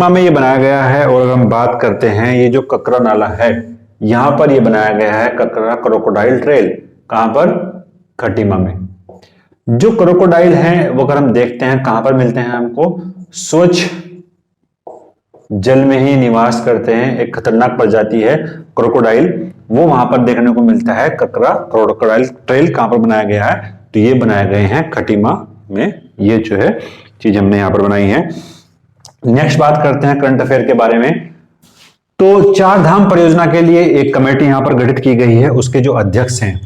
में ये बनाया गया है। और हम बात करते हैं ये जो ककरा नाला है, यहां पर ये बनाया गया है ककरा क्रोकोडाइल ट्रेल। कहां पर? खटीमा में। जो क्रोकोडाइल हैं वो अगर हम देखते हैं कहां पर मिलते हैं हमको, स्वच्छ जल में ही निवास करते हैं। एक खतरनाक प्रजाति है क्रोकोडाइल, वो वहां पर देखने को मिलता है। ककरा क्रोकोडाइल ट्रेल कहां पर बनाया गया है? तो ये बनाए गए हैं खटीमा में। ये जो है चीज हमने यहां पर बनाई है। नेक्स्ट बात करते हैं करंट अफेयर के बारे में। तो 4 धाम परियोजना के लिए एक कमेटी यहां पर गठित की गई है। उसके जो अध्यक्ष हैं,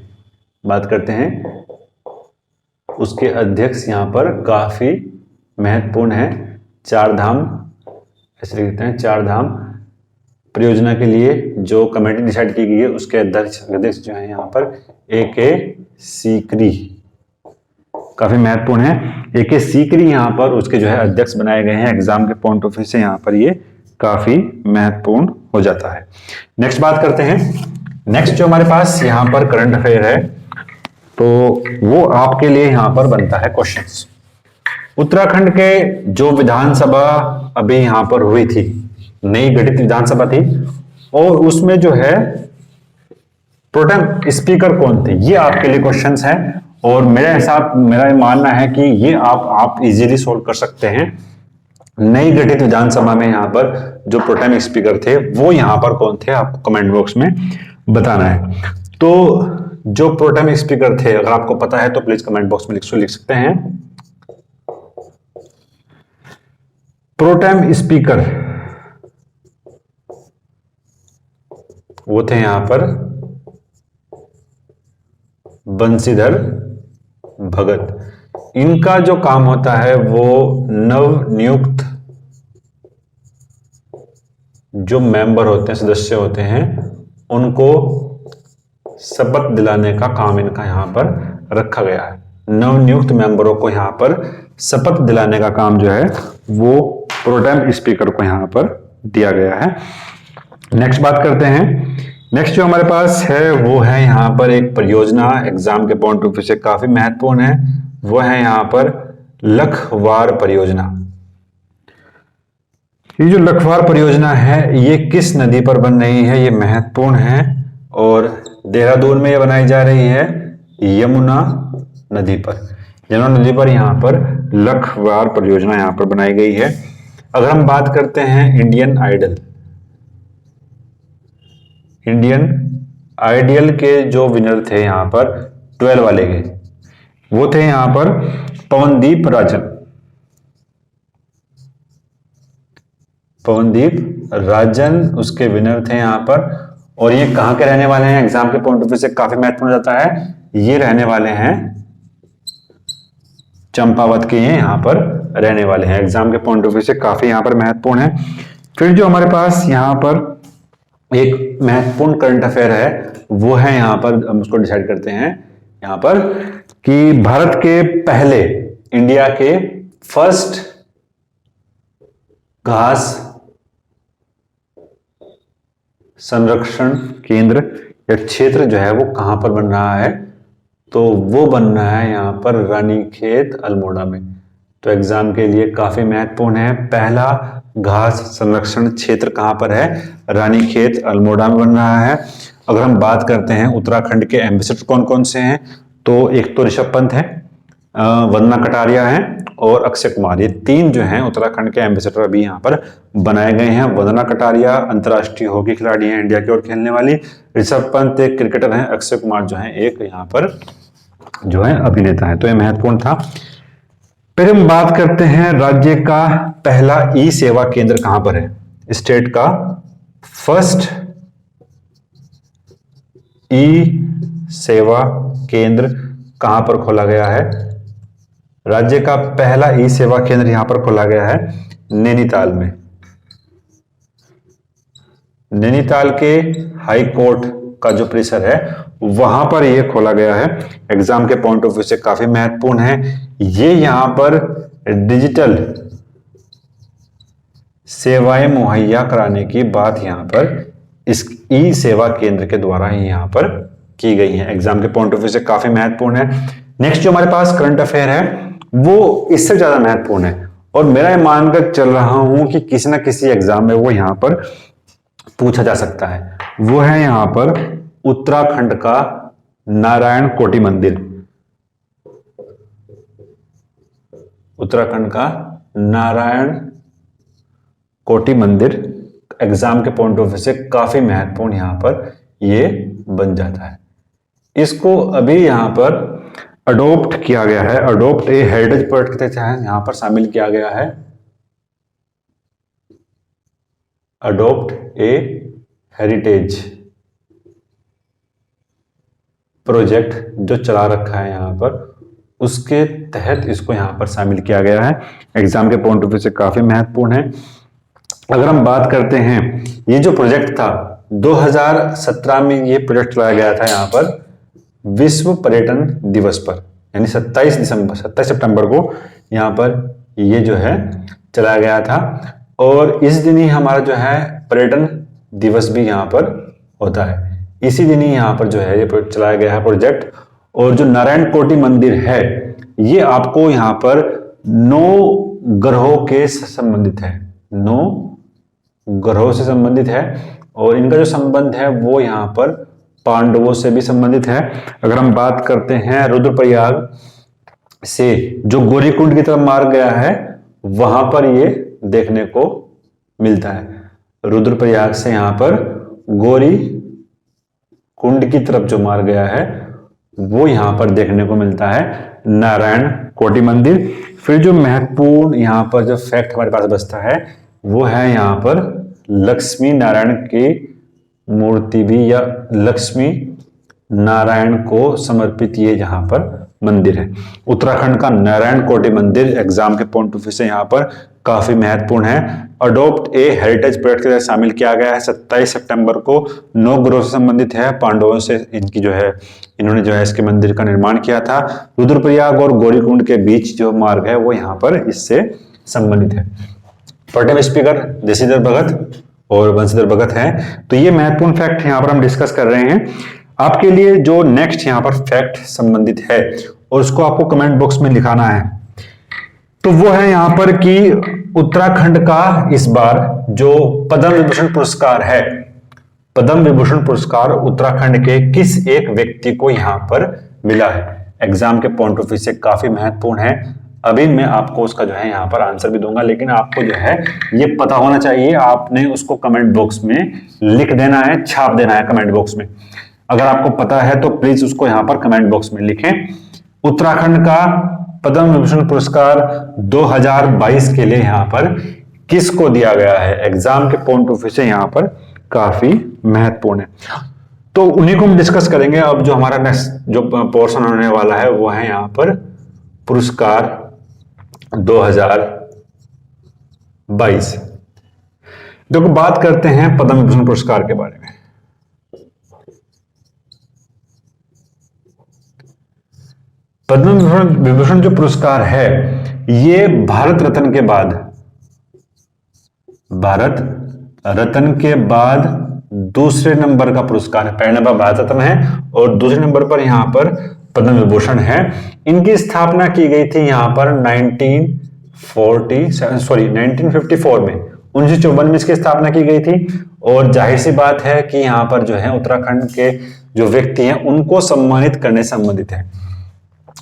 बात करते हैं उसके अध्यक्ष यहां पर काफी महत्वपूर्ण है। 4 धाम ऐसे लिखते हैं, 4 धाम परियोजना के लिए जो कमेटी डिसाइड की गई है उसके अध्यक्ष जो है यहाँ पर AK सीकरी, काफी महत्वपूर्ण है। AK सीकरी यहाँ पर उसके जो है अध्यक्ष बनाए गए हैं। एग्जाम के पॉइंट ऑफ व्यू से यहाँ पर ये काफी महत्वपूर्ण हो जाता है। नेक्स्ट बात करते हैं। नेक्स्ट जो हमारे पास यहाँ पर करंट अफेयर है तो वो आपके लिए यहाँ पर बनता है क्वेश्चंस। उत्तराखंड के जो विधानसभा अभी यहाँ पर हुई थी, नई गठित विधानसभा थी, और उसमें जो है प्रोटेम स्पीकर कौन थे, ये आपके लिए क्वेश्चंस हैं। और मेरा मानना है कि ये आप इजीली सोल्व कर सकते हैं। नई गठित विधानसभा में यहाँ पर जो प्रोटेम स्पीकर थे वो यहाँ पर कौन थे, आपको कमेंट बॉक्स में बताना है। तो जो प्रोटेम स्पीकर थे अगर आपको पता है तो प्लीज कमेंट बॉक्स में लिख सकते हैं। प्रोटेम स्पीकर वो थे यहां पर बंशीधर भगत। इनका जो काम होता है वो नव नियुक्त जो मेंबर होते हैं, सदस्य होते हैं, उनको शपथ दिलाने का काम इनका यहां पर रखा गया है। नवनियुक्त मेंबरों को यहां पर शपथ दिलाने का काम जो है वो प्रोटेम स्पीकर को यहां पर दिया गया है। नेक्स्ट बात करते हैं। नेक्स्ट जो हमारे पास है वो है यहाँ पर एक परियोजना, एग्जाम के पॉइंट ऑफ व्यू से काफी महत्वपूर्ण है। वो है यहाँ पर लखवार परियोजना। ये जो लखवार परियोजना है ये किस नदी पर बन रही है, ये महत्वपूर्ण है, और देहरादून में ये बनाई जा रही है यमुना नदी पर। यमुना नदी पर यहाँ पर लखवार परियोजना यहाँ पर बनाई गई है। अगर हम बात करते हैं इंडियन आइडल, इंडियन आइडियल के जो विनर थे यहाँ पर 12 वाले के, वो थे यहाँ पर पवनदीप राजन। पवनदीप राजन उसके विनर थे यहाँ पर। और ये कहाँ के रहने वाले हैं, एग्जाम के पॉइंट ऑफ व्यू से काफी महत्वपूर्ण जाता है। ये रहने वाले हैं चंपावत के, ये यहाँ पर रहने वाले हैं। एग्जाम के पॉइंट ऑफ व्यू से काफी यहाँ पर महत्वपूर्ण है। फिर जो हमारे पास यहाँ पर एक महत्वपूर्ण करंट अफेयर है वो है यहाँ पर, हम उसको डिसाइड करते हैं यहाँ पर कि भारत के पहले, इंडिया के फर्स्ट घास संरक्षण केंद्र या क्षेत्र जो है वो कहां पर बन रहा है, तो वो बन रहा है यहाँ पर रानीखेत अल्मोड़ा में। तो एग्जाम के लिए काफी महत्वपूर्ण है। पहला घास संरक्षण क्षेत्र कहां पर है, रानीखेत अल्मोड़ा में बन रहा है। अगर हम बात करते हैं उत्तराखंड के एम्बेसडर कौन कौन से हैं, तो एक तो ऋषभ पंत है, वंदना कटारिया है और अक्षय कुमार। ये 3 जो हैं उत्तराखंड के एम्बेसडर अभी यहाँ पर बनाए गए हैं। वंदना कटारिया अंतर्राष्ट्रीय हॉकी खिलाड़ी हैं इंडिया की ओर खेलने वाली, ऋषभ पंत एक क्रिकेटर हैं, अक्षय कुमार जो है एक यहाँ पर जो है अभिनेता है। तो ये महत्वपूर्ण था। फिर हम बात करते हैं राज्य का पहला ई सेवा केंद्र कहां पर है। स्टेट का फर्स्ट ई सेवा केंद्र कहां पर खोला गया है, राज्य का पहला ई सेवा केंद्र यहां पर खोला गया है नैनीताल में। नैनीताल के हाई कोर्ट का जो परिसर है वहां पर यह खोला गया है। एग्जाम के पॉइंट ऑफ व्यू से काफी महत्वपूर्ण है। ये यहां पर डिजिटल सेवाएं मुहैया कराने की बात यहां पर इस ई सेवा केंद्र के द्वारा ही यहां पर की गई है। एग्जाम के पॉइंट ऑफ व्यू से काफी महत्वपूर्ण है। नेक्स्ट जो हमारे पास करंट अफेयर है वो इससे ज्यादा महत्वपूर्ण है, और मेरा ये मानकर चल रहा हूं कि किसी ना किसी एग्जाम में वो यहां पर पूछा जा सकता है। वो है यहां पर उत्तराखंड का नारायण कोटि मंदिर। उत्तराखंड का नारायण कोटि मंदिर एग्जाम के पॉइंट ऑफ व्यू से काफी महत्वपूर्ण यहां पर ये बन जाता है। इसको अभी यहां पर अडोप्ट किया गया है, अडोप्ट ए हेरिटेज प्रोजेक्ट के तहत यहां पर शामिल किया गया है। अडोप्ट ए हेरिटेज प्रोजेक्ट जो चला रखा है यहां पर, उसके तहत इसको यहां पर शामिल किया गया है। एग्जाम के पॉइंट ऑफ व्यू से काफी महत्वपूर्ण है। अगर हम बात करते हैं, ये जो प्रोजेक्ट था 2017 में ये प्रोजेक्ट चलाया गया था यहाँ पर विश्व पर्यटन दिवस पर, यानी 27 सितंबर को यहाँ पर ये जो है चलाया गया था। और इस दिन ही हमारा जो है पर्यटन दिवस भी यहाँ पर होता है। इसी दिन ही यहाँ पर जो है ये चलाया गया है प्रोजेक्ट। और जो नारायण कोटि मंदिर है ये आपको यहाँ पर 9 ग्रहों के संबंधित है, 9 ग्रहों से संबंधित है। और इनका जो संबंध है वो यहाँ पर पांडवों से भी संबंधित है। अगर हम बात करते हैं रुद्रप्रयाग से जो गौरीकुंड की तरफ मार्ग गया है वहां पर ये देखने को मिलता है। रुद्रप्रयाग से यहाँ पर गौरी कुंड की तरफ जो मार्ग गया है वो यहाँ पर देखने को मिलता है नारायण कोटि मंदिर। फिर जो महत्वपूर्ण यहाँ पर जो फैक्ट हमारे पास बचता है वो है यहाँ पर लक्ष्मी नारायण की मूर्ति भी या लक्ष्मी नारायण को समर्पित ये जहां पर मंदिर है। उत्तराखंड का नारायण कोटि मंदिर एग्जाम के पॉइंट ऑफ व्यू से यहाँ पर काफी महत्वपूर्ण है। अडोप्ट ए हेरिटेज प्रोजेक्ट के तहत शामिल किया गया है। 27 सितंबर को 9 ग्रहों से संबंधित है। पांडवों से इनकी जो है इन्होंने जो है इसके मंदिर का निर्माण किया था। रुद्रप्रयाग और गौरीकुंड के बीच जो मार्ग है वो यहाँ पर इससे संबंधित है। प्रोटेम स्पीकर देसीधर भगत और बंशीधर भगत हैं। तो ये महत्वपूर्ण फैक्ट यहाँ पर हम डिस्कस कर रहे हैं। आपके लिए जो नेक्स्ट यहाँ पर फैक्ट संबंधित है और उसको आपको कमेंट बॉक्स में लिखाना है, तो वो है यहाँ पर कि उत्तराखंड का इस बार जो पद्म विभूषण पुरस्कार है, पद्म विभूषण पुरस्कार उत्तराखंड के किस एक व्यक्ति को यहाँ पर मिला है। एग्जाम के पॉइंट ऑफ व्यू से काफी महत्वपूर्ण है। अभी मैं आपको उसका जो है यहाँ पर आंसर भी दूंगा, लेकिन आपको जो है ये पता होना चाहिए। आपने उसको कमेंट बॉक्स में लिख देना है, छाप देना है कमेंट बॉक्स में। अगर आपको पता है तो प्लीज उसको यहाँ पर कमेंट बॉक्स में लिखें। उत्तराखंड का पद्म विभूषण पुरस्कार 2022 के लिए यहाँ पर किसको दिया गया है। एग्जाम के पॉइंट ऑफ व्यू से यहाँ पर काफी महत्वपूर्ण है। तो उन्हीं को हम डिस्कस करेंगे। अब जो हमारा नेक्स्ट जो पोर्शन होने वाला है वो है यहाँ पर पुरस्कार 2022। देखो बात करते हैं पद्म विभूषण पुरस्कार के बारे में। पद्म विभूषण जो पुरस्कार है ये भारत रत्न के बाद दूसरे नंबर का पुरस्कार है। पहले नंबर भारत रत्न है और दूसरे नंबर पर यहां पर पद्म विभूषण है। इनकी स्थापना की गई थी यहां पर 1954 में, 1954 में इसकी स्थापना की गई थी। और जाहिर सी बात है कि यहां पर जो है उत्तराखंड के जो व्यक्ति हैं उनको सम्मानित करने संबंधित है।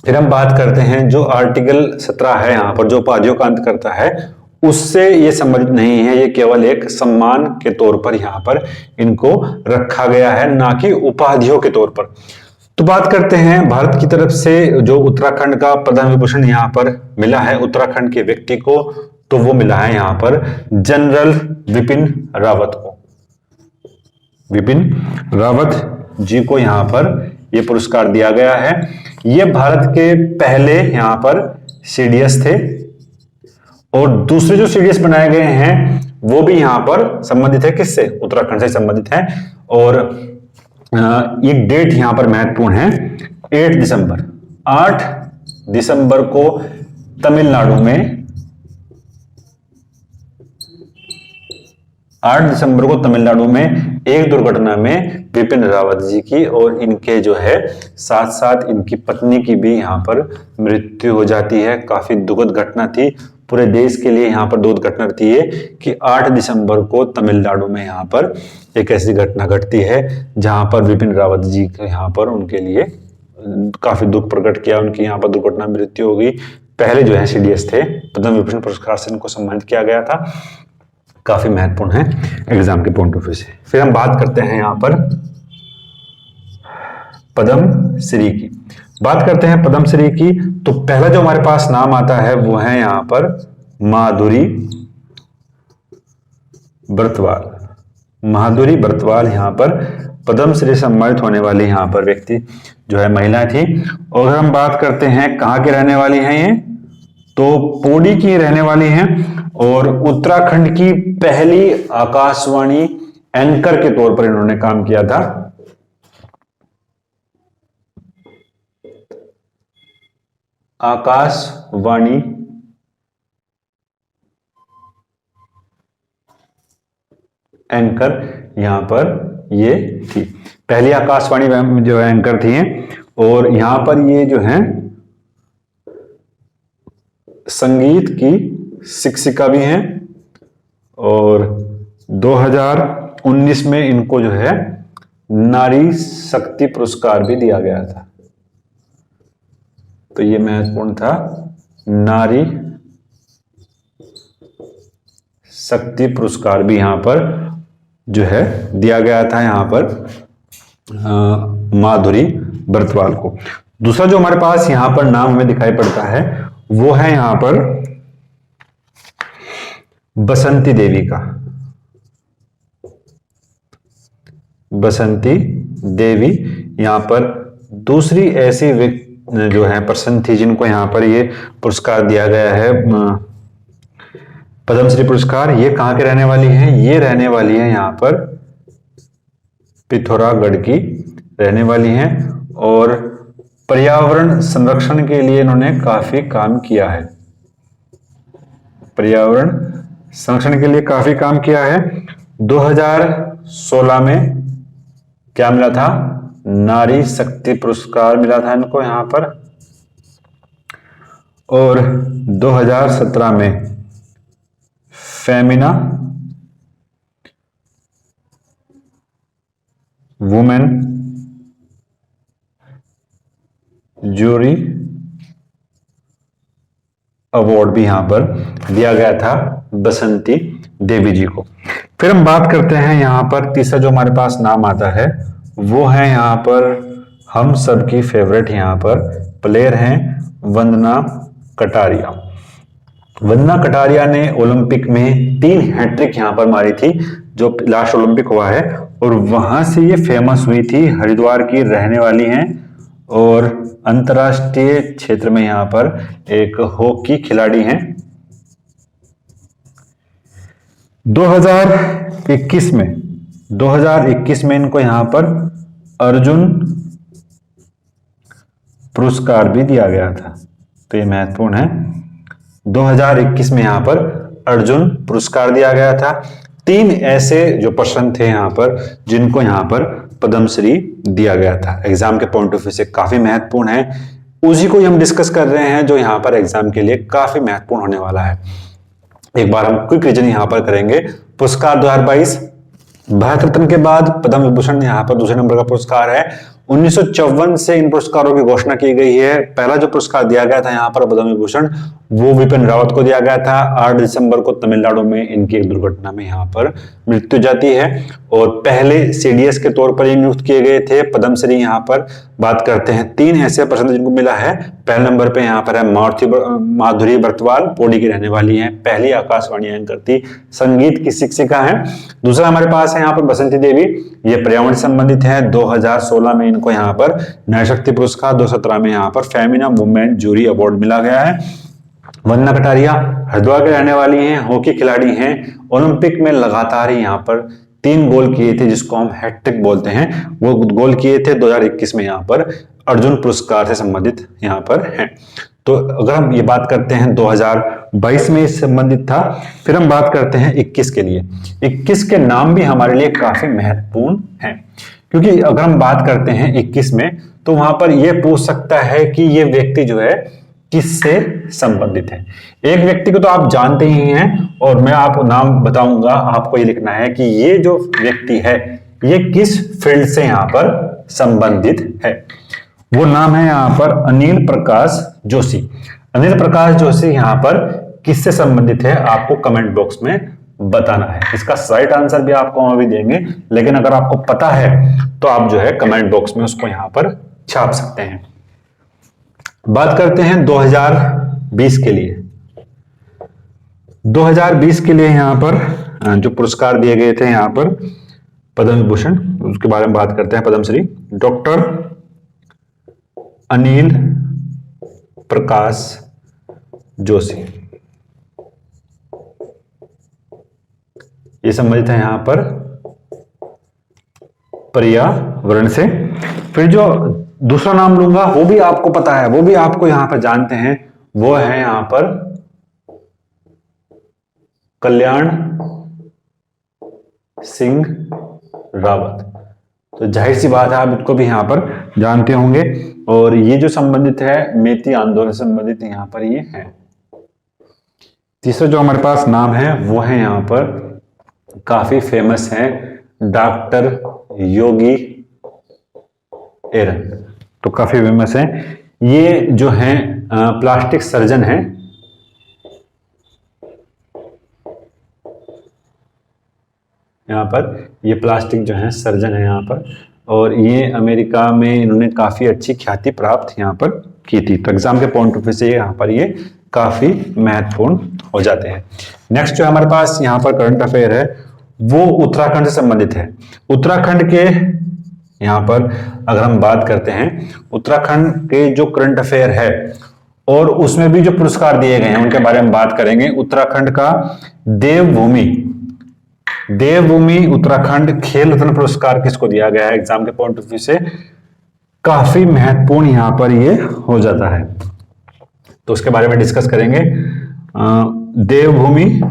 फिर हम बात करते हैं जो आर्टिकल 17 है यहाँ पर जो उपाधियों का अंत करता है उससे ये संबंधित नहीं है। ये केवल एक सम्मान के तौर पर यहाँ पर इनको रखा गया है, ना कि उपाधियों के तौर पर। तो बात करते हैं भारत की तरफ से जो उत्तराखंड का पद्म विभूषण यहाँ पर मिला है उत्तराखंड के व्यक्ति को, तो वो मिला है यहाँ पर जनरल विपिन रावत को। विपिन रावत जी को यहाँ पर ये पुरस्कार दिया गया है। ये भारत के पहले यहाँ पर सीडीएस थे और दूसरे जो सीडीएस बनाए गए हैं वो भी यहाँ पर संबंधित है, किससे, उत्तराखंड से संबंधित है। और ये डेट यहाँ पर महत्वपूर्ण है। 8 दिसंबर को तमिलनाडु में 8 दिसंबर को तमिलनाडु में एक दुर्घटना में विपिन रावत जी की और इनके जो है साथ साथ इनकी पत्नी की भी यहाँ पर मृत्यु हो जाती है। काफी दुखद घटना थी पूरे देश के लिए। यहाँ पर दुखद घटना थी ये कि 8 दिसंबर को तमिलनाडु में यहाँ पर एक ऐसी घटना घटती है जहाँ पर विपिन रावत जी के यहाँ पर उनके लिए काफी दुख प्रकट किया। उनकी यहाँ पर दुर्घटना मृत्यु हो गई। पहले जो है सीडीएस थे, पद्म विभूषण पुरस्कार से इनको सम्मानित किया गया था। काफी महत्वपूर्ण है एग्जाम के पॉइंट ऑफ व्यू से। फिर हम बात करते हैं यहाँ पर पद्मश्री की। बात करते हैं पद्मश्री की, तो पहला जो हमारे पास नाम आता है वो है यहाँ पर माधुरी बर्तवाल। माधुरी बर्तवाल यहाँ पर पद्मश्री सम्मानित होने वाली यहाँ पर व्यक्ति जो है महिला थी। और अगर हम बात करते हैं कहाँ के रहने वाली हैं ये, तो पौड़ी की रहने वाली हैं और उत्तराखंड की पहली आकाशवाणी एंकर के तौर पर इन्होंने काम किया था। आकाशवाणी एंकर यहां पर ये थी, पहली आकाशवाणी जो है एंकर थी। और यहां पर ये जो है संगीत की शिक्षिका भी हैं और 2019 में इनको जो है नारी शक्ति पुरस्कार भी दिया गया था। तो ये महत्वपूर्ण था, नारी शक्ति पुरस्कार भी यहां पर जो है दिया गया था यहां पर माधुरी बर्तवाल को। दूसरा जो हमारे पास यहां पर नाम हमें दिखाई पड़ता है वो है यहां पर बसंती देवी का। बसंती देवी यहाँ पर दूसरी ऐसी जो है पर्सन थी जिनको यहाँ पर ये पुरस्कार दिया गया है, पद्मश्री पुरस्कार। ये कहाँ के रहने वाली हैं? ये रहने वाली है यहाँ पर पिथौरागढ़ की रहने वाली हैं और पर्यावरण संरक्षण के लिए इन्होंने काफी काम किया है। पर्यावरण संरक्षण के लिए काफी काम किया है। 2016 में क्या मिला था? नारी शक्ति पुरस्कार मिला था इनको यहाँ पर। और 2017 में फेमिना वुमेन जूरी अवार्ड भी यहां पर दिया गया था बसंती देवी जी को। फिर हम बात करते हैं यहां पर तीसरा जो हमारे पास नाम आता है वो है यहां पर हम सबकी फेवरेट यहां पर प्लेयर हैं वंदना कटारिया। वंदना कटारिया ने ओलंपिक में 3 हैट्रिक यहां पर मारी थी जो लास्ट ओलंपिक हुआ है और वहां से ये फेमस हुई थी। हरिद्वार की रहने वाली हैं और अंतर्राष्ट्रीय क्षेत्र में यहां पर एक हॉकी खिलाड़ी हैं। 2021 में इनको यहां पर अर्जुन पुरस्कार भी दिया गया था, तो ये महत्वपूर्ण है। 2021 में यहां पर अर्जुन पुरस्कार दिया गया था। 3 ऐसे जो पर्सन थे यहां पर जिनको यहां पर पद्मश्री दिया गया था। एग्जाम के पॉइंट ऑफ व्यू से काफी महत्वपूर्ण है, उसी को हम डिस्कस कर रहे हैं जो यहां पर एग्जाम के लिए काफी महत्वपूर्ण होने वाला है। एक बार हम क्विक रिवीजन यहां पर करेंगे। पुरस्कार 2022 भारत रत्न के बाद पद्म विभूषण यहां पर दूसरे नंबर का पुरस्कार है। 1954 से इन पुरस्कारों की घोषणा की गई है। पहला जो पुरस्कार दिया गया था यहाँ पर पद्म विभूषण वो विपिन रावत को दिया गया था। 8 दिसंबर को तमिलनाडु में इनकी एक दुर्घटना में यहाँ पर मृत्यु जाती है और पहले सीडीएस के तौर पर नियुक्त किए गए थे। पद्मश्री यहाँ पर बात करते हैं 3 ऐसे पर्सन जिनको मिला है। पहले नंबर पे यहाँ पर है माधुरी बर्तवाल, पौड़ी की रहने वाली है, पहली आकाशवाणी एंकर थी, संगीत की शिक्षिका है। दूसरा हमारे पास है यहाँ पर बसंती देवी, ये पर्यावरण संबंधित है। 2016 में इनको यहाँ पर नारी शक्ति पुरस्कार, 2017 में यहाँ पर फेमिना वुमेन जूरी अवार्ड मिला गया है। वंदना कटारिया हरिद्वार के रहने वाली हैं, हॉकी खिलाड़ी हैं। ओलंपिक में लगातार ही यहाँ पर 3 गोल किए थे जिसको हम हैट्रिक बोलते हैं, वो गोल किए थे। 2021 में यहाँ पर अर्जुन पुरस्कार से संबंधित यहाँ पर हैं। तो अगर हम ये बात करते हैं 2022 में इससे संबंधित था, फिर हम बात करते हैं 21 के लिए। 21 के नाम भी हमारे लिए काफी महत्वपूर्ण हैं, क्योंकि अगर हम बात करते हैं 21 में तो वहां पर यह पूछ सकता है कि ये व्यक्ति जो है किससे संबंधित है। एक व्यक्ति को तो आप जानते ही हैं और मैं आपको नाम बताऊंगा, आपको ये लिखना है कि ये जो व्यक्ति है ये किस फील्ड से यहां पर संबंधित है। वो नाम है यहां पर अनिल प्रकाश जोशी। अनिल प्रकाश जोशी यहां पर किससे संबंधित है आपको कमेंट बॉक्स में बताना है। इसका राइट आंसर भी आपको वहां भी देंगे, लेकिन अगर आपको पता है तो आप जो है कमेंट बॉक्स में उसको यहां पर छाप सकते हैं। बात करते हैं 2020 के लिए। 2020 के लिए यहां पर जो पुरस्कार दिए गए थे यहां पर पद्म विभूषण, उसके बारे में बात करते हैं। पद्मश्री डॉक्टर अनिल प्रकाश जोशी, ये संबंधित है यहां पर पर्यावरण से। फिर जो दूसरा नाम लूंगा वो भी आपको पता है, वो भी आपको यहां पर जानते हैं, वो है यहां पर कल्याण सिंह रावत। तो जाहिर सी बात है आप इसको भी यहां पर जानते होंगे और ये जो संबंधित है मेती आंदोलन से संबंधित यहां पर ये है। तीसरा जो हमारे पास नाम है वो है यहां पर काफी फेमस है डॉक्टर योगी एरन, तो काफी फेमस है। ये जो है प्लास्टिक सर्जन है। यहाँ पर ये प्लास्टिक जो है सर्जन है यहाँ पर, और ये अमेरिका में इन्होंने काफी अच्छी ख्याति प्राप्त यहाँ पर की थी। तो एग्जाम के पॉइंट ऑफ व्यू से यहाँ पर ये काफी महत्वपूर्ण हो जाते हैं। नेक्स्ट जो हमारे पास यहाँ पर करंट अफेयर है वो उत्तराखंड से संबंधित है। उत्तराखंड के यहां पर अगर हम बात करते हैं उत्तराखंड के जो करंट अफेयर है और उसमें भी जो पुरस्कार दिए गए हैं उनके बारे में बात करेंगे। उत्तराखंड का देवभूमि उत्तराखंड खेल रत्न पुरस्कार किसको दिया गया है, एग्जाम के पॉइंट ऑफ व्यू से काफी महत्वपूर्ण यहां पर ये हो जाता है, तो उसके बारे में डिस्कस करेंगे। देवभूमि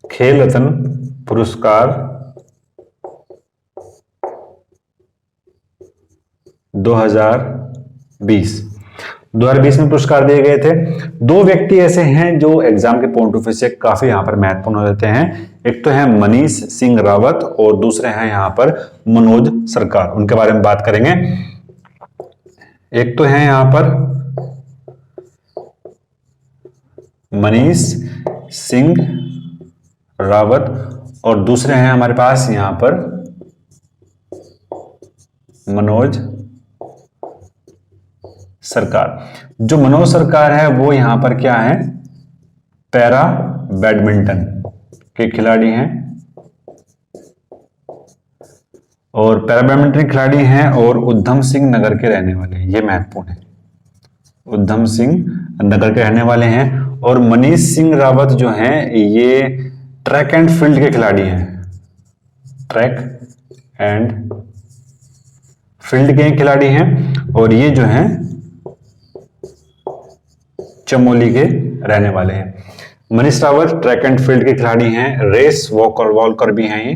खेल रत्न पुरस्कार 2020 में पुरस्कार दिए गए थे। दो व्यक्ति ऐसे हैं जो एग्जाम के पॉइंट ऑफ व्यू से काफी यहां पर महत्वपूर्ण हो जाते हैं। एक तो है मनीष सिंह रावत और दूसरे हैं यहां पर मनोज सरकार, उनके बारे में बात करेंगे। एक तो है यहां पर मनीष सिंह रावत और दूसरे हैं हमारे पास यहां पर मनोज सरकार। जो मनोज सरकार है वो यहां पर क्या है, पैरा बैडमिंटन के खिलाड़ी हैं और पैरा बैडमिंटन खिलाड़ी हैं और उधम सिंह नगर के रहने वाले हैं, ये महत्वपूर्ण है। उधम सिंह नगर के रहने वाले हैं। और मनीष सिंह रावत जो हैं ये ट्रैक एंड फील्ड के खिलाड़ी हैं, ट्रैक एंड फील्ड के खिलाड़ी हैं और ये जो हैं चमोली के रहने वाले हैं। Manish Rawat track and field के खिलाड़ी हैं, रेस वॉकर भी हैं, ये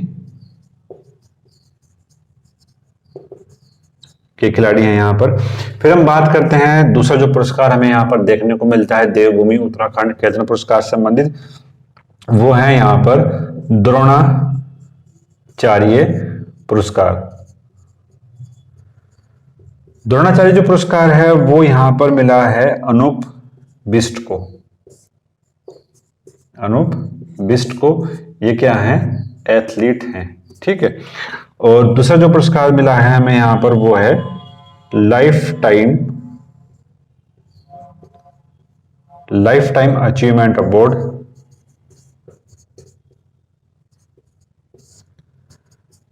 के खिलाड़ी हैं यहां पर। फिर हम बात करते हैं दूसरा जो पुरस्कार हमें यहां पर देखने को मिलता है देवभूमि उत्तराखंड खेल रत्न पुरस्कार से संबंधित, वो है यहां पर द्रोणाचार्य पुरस्कार। द्रोणाचार्य जो पुरस्कार है वो यहां पर मिला है अनूप बिष्ट को। अनूप बिष्ट को, ये क्या है, एथलीट हैं, ठीक है। और दूसरा जो पुरस्कार मिला है हमें यहां पर वो है लाइफ टाइम अचीवमेंट अवार्ड।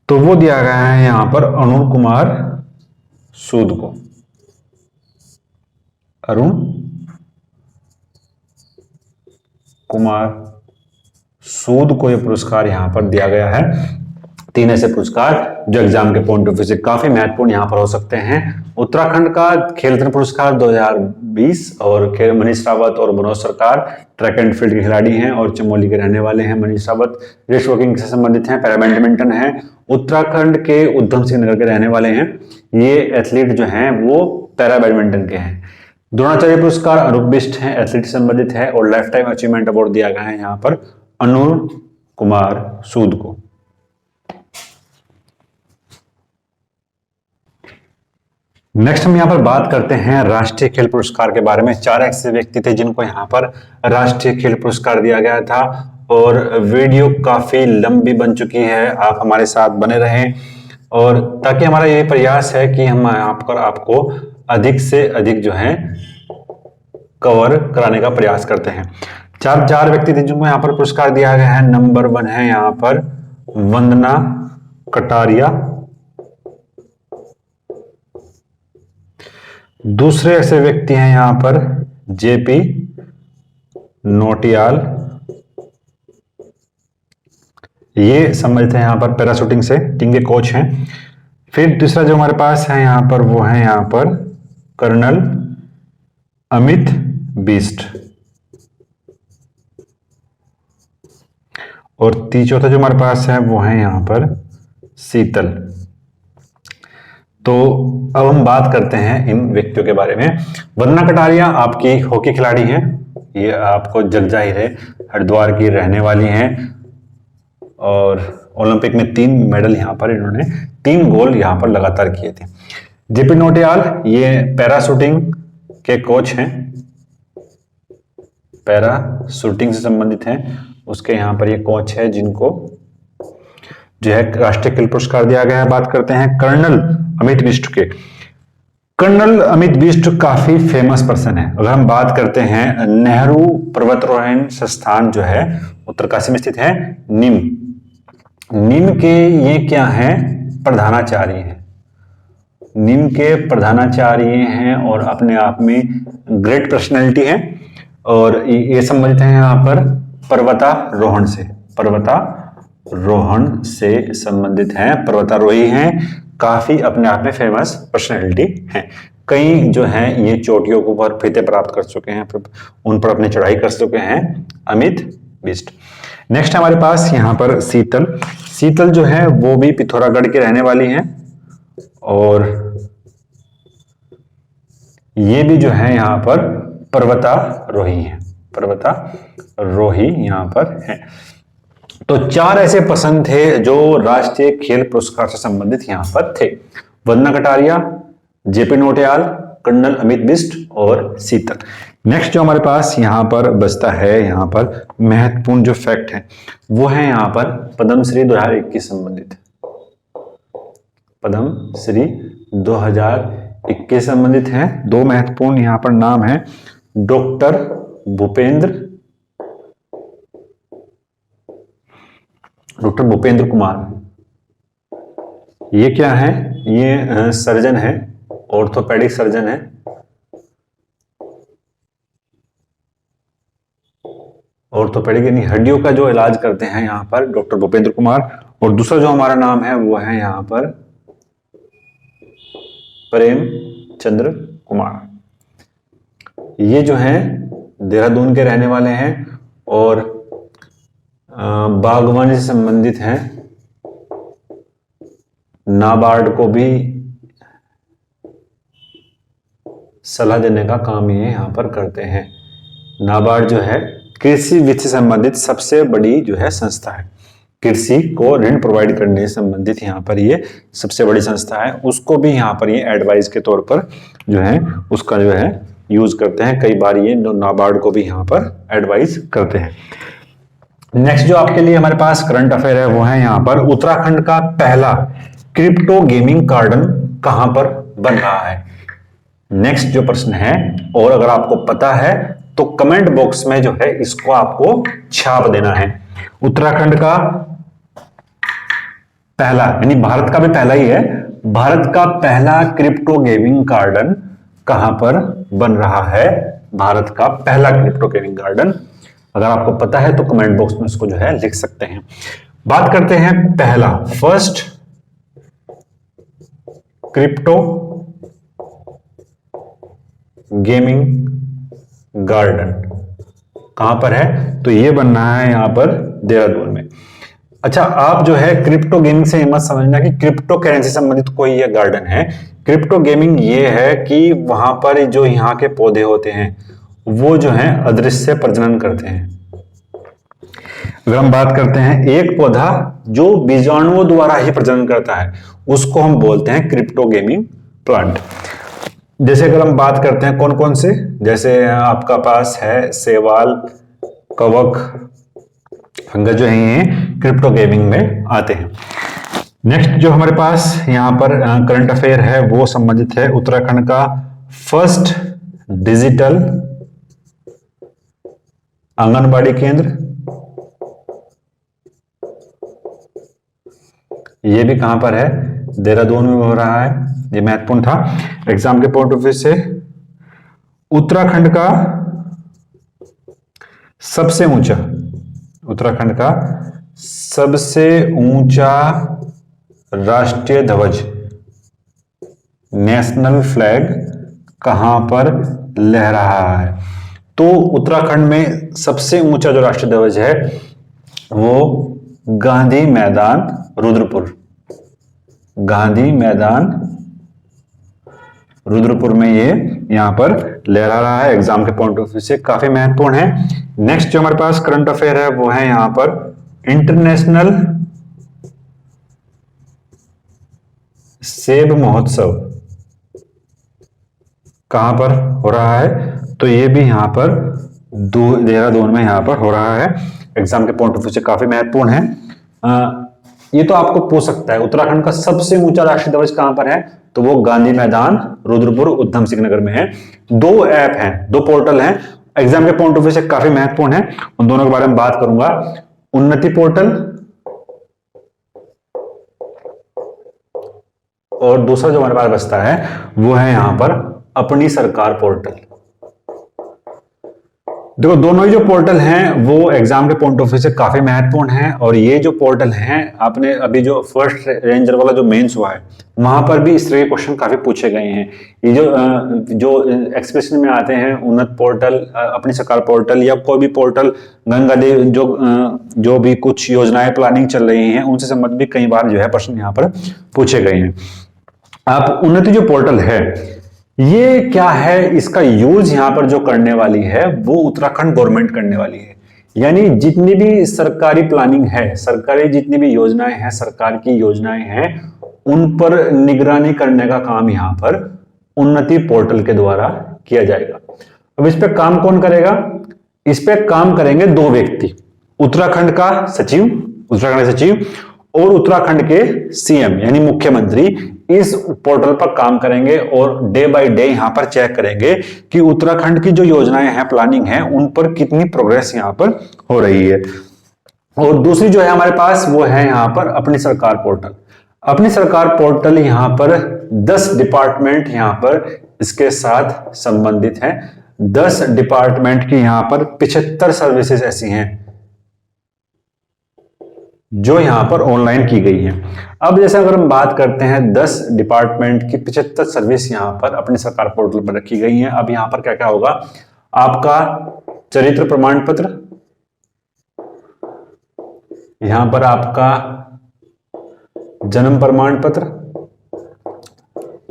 तो वो दिया गया है यहां पर अरुण कुमार सूद को। अरुण कुमार सूद को यह पुरस्कार यहां पर दिया गया है। तीन ऐसे पुरस्कार जो एग्जाम के पॉइंट ऑफ व्यू से काफी महत्वपूर्ण यहां पर हो सकते हैं। उत्तराखंड का खेल रत्न पुरस्कार 2020 और मनीष रावत और मनोज सरकार ट्रैक एंड फील्ड के खिलाड़ी हैं और चमोली के रहने वाले हैं। मनीष रावत रेस वॉकिंग से संबंधित हैं, पैरा बैडमिंटन है। उत्तराखंड के उधम सिंह नगर के रहने वाले हैं, ये एथलीट जो हैं वो पैरा बैडमिंटन के हैं। द्रोणाचार्य पुरस्कार अनूप बिष्ट हैं, एथलीट से संबंधित है। और लाइफ टाइम अचीवमेंट अवार्ड दिया गया है यहाँ पर अरुण कुमार सूद को। नेक्स्ट हम यहाँ पर बात करते हैं राष्ट्रीय खेल पुरस्कार के बारे में। 4 ऐसे व्यक्ति थे जिनको यहाँ पर राष्ट्रीय खेल पुरस्कार दिया गया था और वीडियो काफी लंबी बन चुकी है, आप हमारे साथ बने रहें और ताकि हमारा ये प्रयास है कि हम यहाँ पर आपको अधिक से अधिक जो है कवर कराने का प्रयास करते हैं। 4 व्यक्ति थे जिनको यहाँ पर पुरस्कार दिया गया है। नंबर 1 है यहाँ पर वंदना कटारिया। दूसरे ऐसे व्यक्ति हैं यहां पर जेपी नोटियाल, ये संबंधित है यहां पर पैराशूटिंग से, टीम के कोच हैं। फिर तीसरा जो हमारे पास है यहां पर वो है यहां पर कर्नल अमित बिष्ट। और चौथा जो हमारे पास है वो है यहां पर शीतल। तो अब हम बात करते हैं इन व्यक्तियों के बारे में। वंदना कटारिया आपकी हॉकी खिलाड़ी हैं, ये आपको जग जाहिर है हरिद्वार की रहने वाली हैं और ओलंपिक में 3 मेडल यहाँ पर इन्होंने 3 गोल यहाँ पर लगातार किए थे। जेपी नोटियाल ये पैराशूटिंग के कोच हैं, पैराशूटिंग से संबंधित हैं, उसके यहाँ पर ये कोच है जिनको जो है राष्ट्रीय खेल पुरस्कार दिया गया है। बात करते हैं कर्नल अमित बिष्ट के। कर्नल अमित बिष्ट काफी फेमस पर्सन है। अगर हम बात करते हैं नेहरू पर्वतारोहण संस्थान जो है उत्तरकाशी में स्थित है, निम के ये क्या है, प्रधानाचार्य हैं। निम के प्रधानाचार्य हैं और अपने आप में ग्रेट पर्सनैलिटी है और ये संबंधित है यहाँ पर पर्वतारोहण से, पर्वतारोहण से संबंधित हैं, पर्वतारोही हैं, काफी अपने आप में फेमस पर्सनैलिटी हैं। कई जो हैं ये चोटियों के ऊपर फतेह प्राप्त कर चुके हैं, उन पर अपनी चढ़ाई कर चुके हैं अमित बिष्ट। नेक्स्ट हमारे पास यहाँ पर शीतल जो है वो भी पिथौरागढ़ के रहने वाली हैं और ये भी जो है यहाँ पर पर्वतारोही हैं, पर्वतारोही यहाँ पर हैं। तो 4 ऐसे पर्सन थे जो राष्ट्रीय खेल पुरस्कार से संबंधित यहाँ पर थे, वंदना कटारिया, जेपी नौटियाल, कर्नल अमित बिष्ट और शीतल। नेक्स्ट जो हमारे पास यहाँ पर बचता है, यहाँ पर महत्वपूर्ण जो फैक्ट है वो है यहाँ पर पद्मश्री 2021 संबंधित, पद्मश्री 2021 संबंधित है। 2 महत्वपूर्ण यहाँ पर नाम है, डॉक्टर भूपेंद्र कुमार। ये क्या है, ये सर्जन है, ऑर्थोपेडिक सर्जन है। ऑर्थोपेडिक यानी हड्डियों का जो इलाज करते हैं यहाँ पर डॉक्टर भूपेंद्र कुमार। और दूसरा जो हमारा नाम है वो है यहाँ पर प्रेमचंद्र कुमार। ये जो हैं देहरादून के रहने वाले हैं और बागवानी से संबंधित हैं। नाबार्ड को भी सलाह देने का काम ये यहाँ पर करते हैं। नाबार्ड जो है कृषि वित्त से संबंधित सबसे बड़ी जो है संस्था है, कृषि को ऋण प्रोवाइड करने से संबंधित यहाँ पर ये सबसे बड़ी संस्था है। उसको भी यहाँ पर ये एडवाइस के तौर पर जो है उसका जो है यूज करते हैं। कई बार ये नाबार्ड को भी यहाँ पर एडवाइस करते हैं। नेक्स्ट जो आपके लिए हमारे पास करंट अफेयर है वो है यहाँ पर उत्तराखंड का पहला क्रिप्टो गेमिंग गार्डन कहां पर बन रहा है। नेक्स्ट जो प्रश्न है, और अगर आपको पता है तो कमेंट बॉक्स में जो है इसको आपको छाप देना है। उत्तराखंड का पहला, यानी भारत का भी पहला ही है, भारत का पहला क्रिप्टो गेमिंग गार्डन कहां पर बन रहा है। भारत का पहला क्रिप्टो गेमिंग गार्डन, अगर आपको पता है तो कमेंट बॉक्स में इसको जो है लिख सकते हैं। बात करते हैं पहला, फर्स्ट क्रिप्टो गेमिंग गार्डन कहां पर है, तो ये बनना है यहां पर देहरादून में। अच्छा, आप जो है क्रिप्टो गेमिंग से मत समझना कि क्रिप्टो करेंसी संबंधित कोई ये गार्डन है। क्रिप्टो गेमिंग ये है कि वहां पर जो यहाँ के पौधे होते हैं वो जो है अदृश्य प्रजनन करते हैं। अगर हम बात करते हैं एक पौधा जो बीजाणुओं द्वारा ही प्रजनन करता है उसको हम बोलते हैं क्रिप्टो गेमिंग प्लांट। जैसे अगर हम बात करते हैं कौन कौन से, जैसे आपका पास है सेवाल, कवक, फंगस जो है ये क्रिप्टो गेमिंग में आते हैं। नेक्स्ट जो हमारे पास यहाँ पर करंट अफेयर है वो संबंधित है उत्तराखंड का फर्स्ट डिजिटल आंगनबाड़ी केंद्र। ये भी कहां पर है, देहरादून में हो रहा है। ये महत्वपूर्ण था एग्जाम के पॉइंट ऑफ व्यू से। उत्तराखंड का सबसे ऊंचा, उत्तराखंड का सबसे ऊंचा राष्ट्रीय ध्वज, नेशनल फ्लैग कहां पर लहरा रहा है। तो उत्तराखंड में सबसे ऊंचा जो राष्ट्रीय ध्वज है वो गांधी मैदान रुद्रपुर, गांधी मैदान रुद्रपुर में ये यहां पर लहरा रहा है। एग्जाम के पॉइंट ऑफ व्यू से काफी महत्वपूर्ण है। नेक्स्ट जो हमारे पास करंट अफेयर है वो है यहां पर इंटरनेशनल सेब महोत्सव कहां पर हो रहा है, तो ये भी यहां पर देहरादून में यहां पर हो रहा है। एग्जाम के पॉइंट ऑफ व्यू से काफी महत्वपूर्ण है। ये तो आपको पूछ सकता है उत्तराखंड का सबसे ऊंचा राष्ट्रीय ध्वज कहां पर है, तो वो गांधी मैदान, रुद्रपुर, उधम सिंह नगर में है। 2 ऐप हैं, 2 पोर्टल हैं, एग्जाम के पॉइंट ऑफ व्यू से काफी महत्वपूर्ण है, उन दोनों के बारे में बात करूंगा। उन्नति पोर्टल और दूसरा जो हमारे पास बचता है वो है यहां पर अपनी सरकार पोर्टल। देखो दोनों ही जो पोर्टल हैं वो एग्जाम के पॉइंट ऑफ व्यू से काफी महत्वपूर्ण हैं, और ये जो पोर्टल हैं, आपने अभी जो फर्स्ट रेंजर वाला जो मेंस हुआ है वहां पर भी इस तरह के क्वेश्चन काफी पूछे गए हैं। ये जो एक्सप्रेशन में आते हैं, उन्नत पोर्टल, अपनी सरकार पोर्टल या कोई भी पोर्टल, गंगा देव, जो भी कुछ योजनाएं प्लानिंग चल रही हैं उनसे संबंधित भी कई बार जो है प्रश्न यहाँ पर पूछे गए हैं। आप उन्नति जो पोर्टल है ये क्या है, इसका यूज यहां पर जो करने वाली है वो उत्तराखंड गवर्नमेंट करने वाली है। यानी जितनी भी सरकारी प्लानिंग है, सरकारी जितनी भी योजनाएं हैं, सरकार की योजनाएं हैं, उन पर निगरानी करने का काम यहां पर उन्नति पोर्टल के द्वारा किया जाएगा। अब इस पे काम कौन करेगा? इस पे काम करेंगे 2 व्यक्ति, उत्तराखंड का सचिव, उत्तराखंड सचिव और उत्तराखंड के सीएम यानी मुख्यमंत्री इस पोर्टल पर काम करेंगे और डे बाय डे यहां पर चेक करेंगे कि उत्तराखंड की जो योजनाएं हैं, प्लानिंग है, उन पर कितनी प्रोग्रेस यहां पर हो रही है। और दूसरी जो है हमारे पास वो है यहां पर अपनी सरकार पोर्टल। अपनी सरकार पोर्टल यहां पर 10 डिपार्टमेंट यहां पर इसके साथ संबंधित हैं। 10 डिपार्टमेंट की यहां पर 75 सर्विसेज ऐसी हैं जो यहां पर ऑनलाइन की गई है। अब जैसे अगर हम बात करते हैं 10 डिपार्टमेंट की 75 सर्विस यहां पर अपनी सरकार पोर्टल पर रखी गई हैं। अब यहां पर क्या क्या होगा? आपका चरित्र प्रमाण पत्र, यहां पर आपका जन्म प्रमाण पत्र,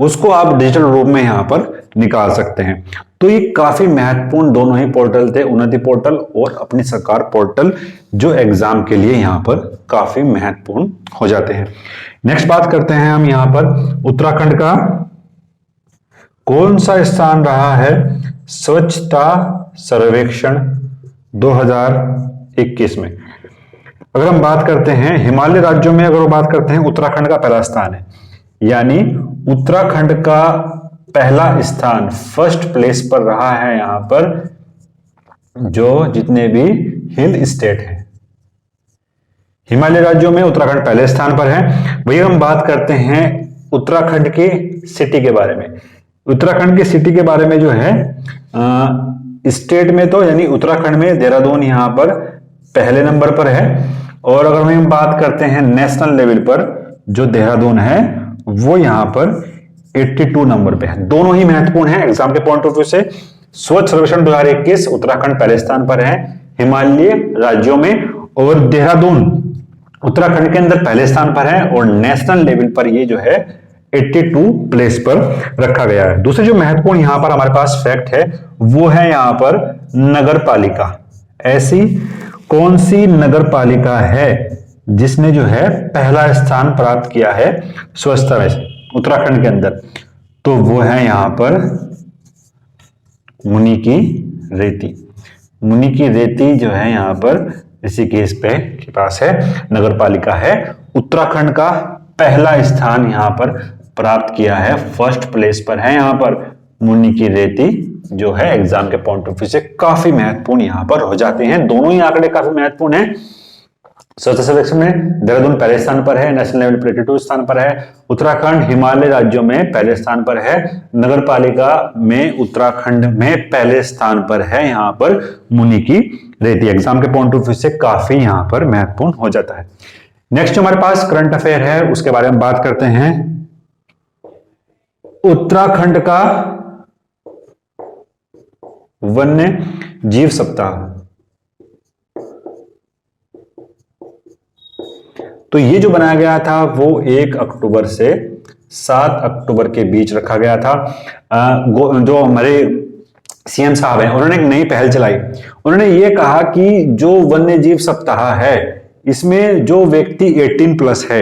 उसको आप डिजिटल रूप में यहां पर निकाल सकते हैं। तो ये काफी महत्वपूर्ण दोनों ही पोर्टल थे, उन्नति पोर्टल और अपनी सरकार पोर्टल, जो एग्जाम के लिए यहां पर काफी महत्वपूर्ण हो जाते हैं। नेक्स्ट बात करते हैं हम यहां पर उत्तराखंड का कौन सा स्थान रहा है स्वच्छता सर्वेक्षण 2021 में। अगर हम बात करते हैं हिमालय राज्यों में, अगर बात करते हैं उत्तराखंड का पहला स्थान है, यानी उत्तराखंड का पहला स्थान फर्स्ट प्लेस पर रहा है यहां पर, जो जितने भी हिल स्टेट हैं हिमालय राज्यों में उत्तराखंड पहले स्थान पर है। वही हम बात करते हैं उत्तराखंड के सिटी के बारे में। उत्तराखंड के सिटी के बारे में जो है स्टेट में तो यानी उत्तराखंड में देहरादून यहां पर पहले नंबर पर है, और अगर हम बात करते हैं नेशनल लेवल पर जो देहरादून है वो यहां पर 82 नंबर पे है। दोनों ही महत्वपूर्ण है एग्जाम के पॉइंट ऑफ व्यू से। स्वच्छ सर्वेक्षण 2021 उत्तराखंड पहले स्थान पर है हिमालय राज्यों में, और देहरादून उत्तराखंड के अंदर पहले स्थान पर है, और नेशनल लेवल पर ये जो है 82 प्लेस पर रखा गया है। दूसरे जो महत्वपूर्ण यहां पर हमारे पास फैक्ट है वो है यहां पर नगर पालिका। ऐसी कौन सी नगर पालिका है जिसने जो है पहला स्थान प्राप्त किया है स्वच्छता में उत्तराखंड के अंदर? तो वो है यहां पर मुनि की रेती। मुनि की रेती जो है यहां पर ऋषिकेश पे के पास है, नगर पालिका है। उत्तराखंड का पहला स्थान यहां पर प्राप्त किया है, फर्स्ट प्लेस पर है यहां पर मुनि की रेती, जो है एग्जाम के पॉइंट ऑफ व्यू से काफी महत्वपूर्ण यहां पर हो जाते हैं। दोनों ही आंकड़े काफी महत्वपूर्ण है। स्वच्छता सर्वेक्षण में देहरादून पहले स्थान पर है, नेशनल लेवल पर 82 स्थान पर है। उत्तराखंड हिमालय राज्यों में पहले स्थान पर है, नगर पालिका में उत्तराखंड में पहले स्थान पर है यहां पर मुनि की रेती। एग्जाम के पॉइंट ऑफ व्यू से काफी यहां पर महत्वपूर्ण हो जाता है। नेक्स्ट हमारे पास करंट अफेयर है, उसके बारे में बात करते हैं। उत्तराखंड का वन्य जीव सप्ताह, तो ये जो बनाया गया था वो 1 अक्टूबर से 7 अक्टूबर के बीच रखा गया था। जो हमारे सीएम साहब हैं उन्होंने एक नई पहल चलाई। उन्होंने ये कहा कि जो वन्य जीव सप्ताह है इसमें जो व्यक्ति 18 प्लस है,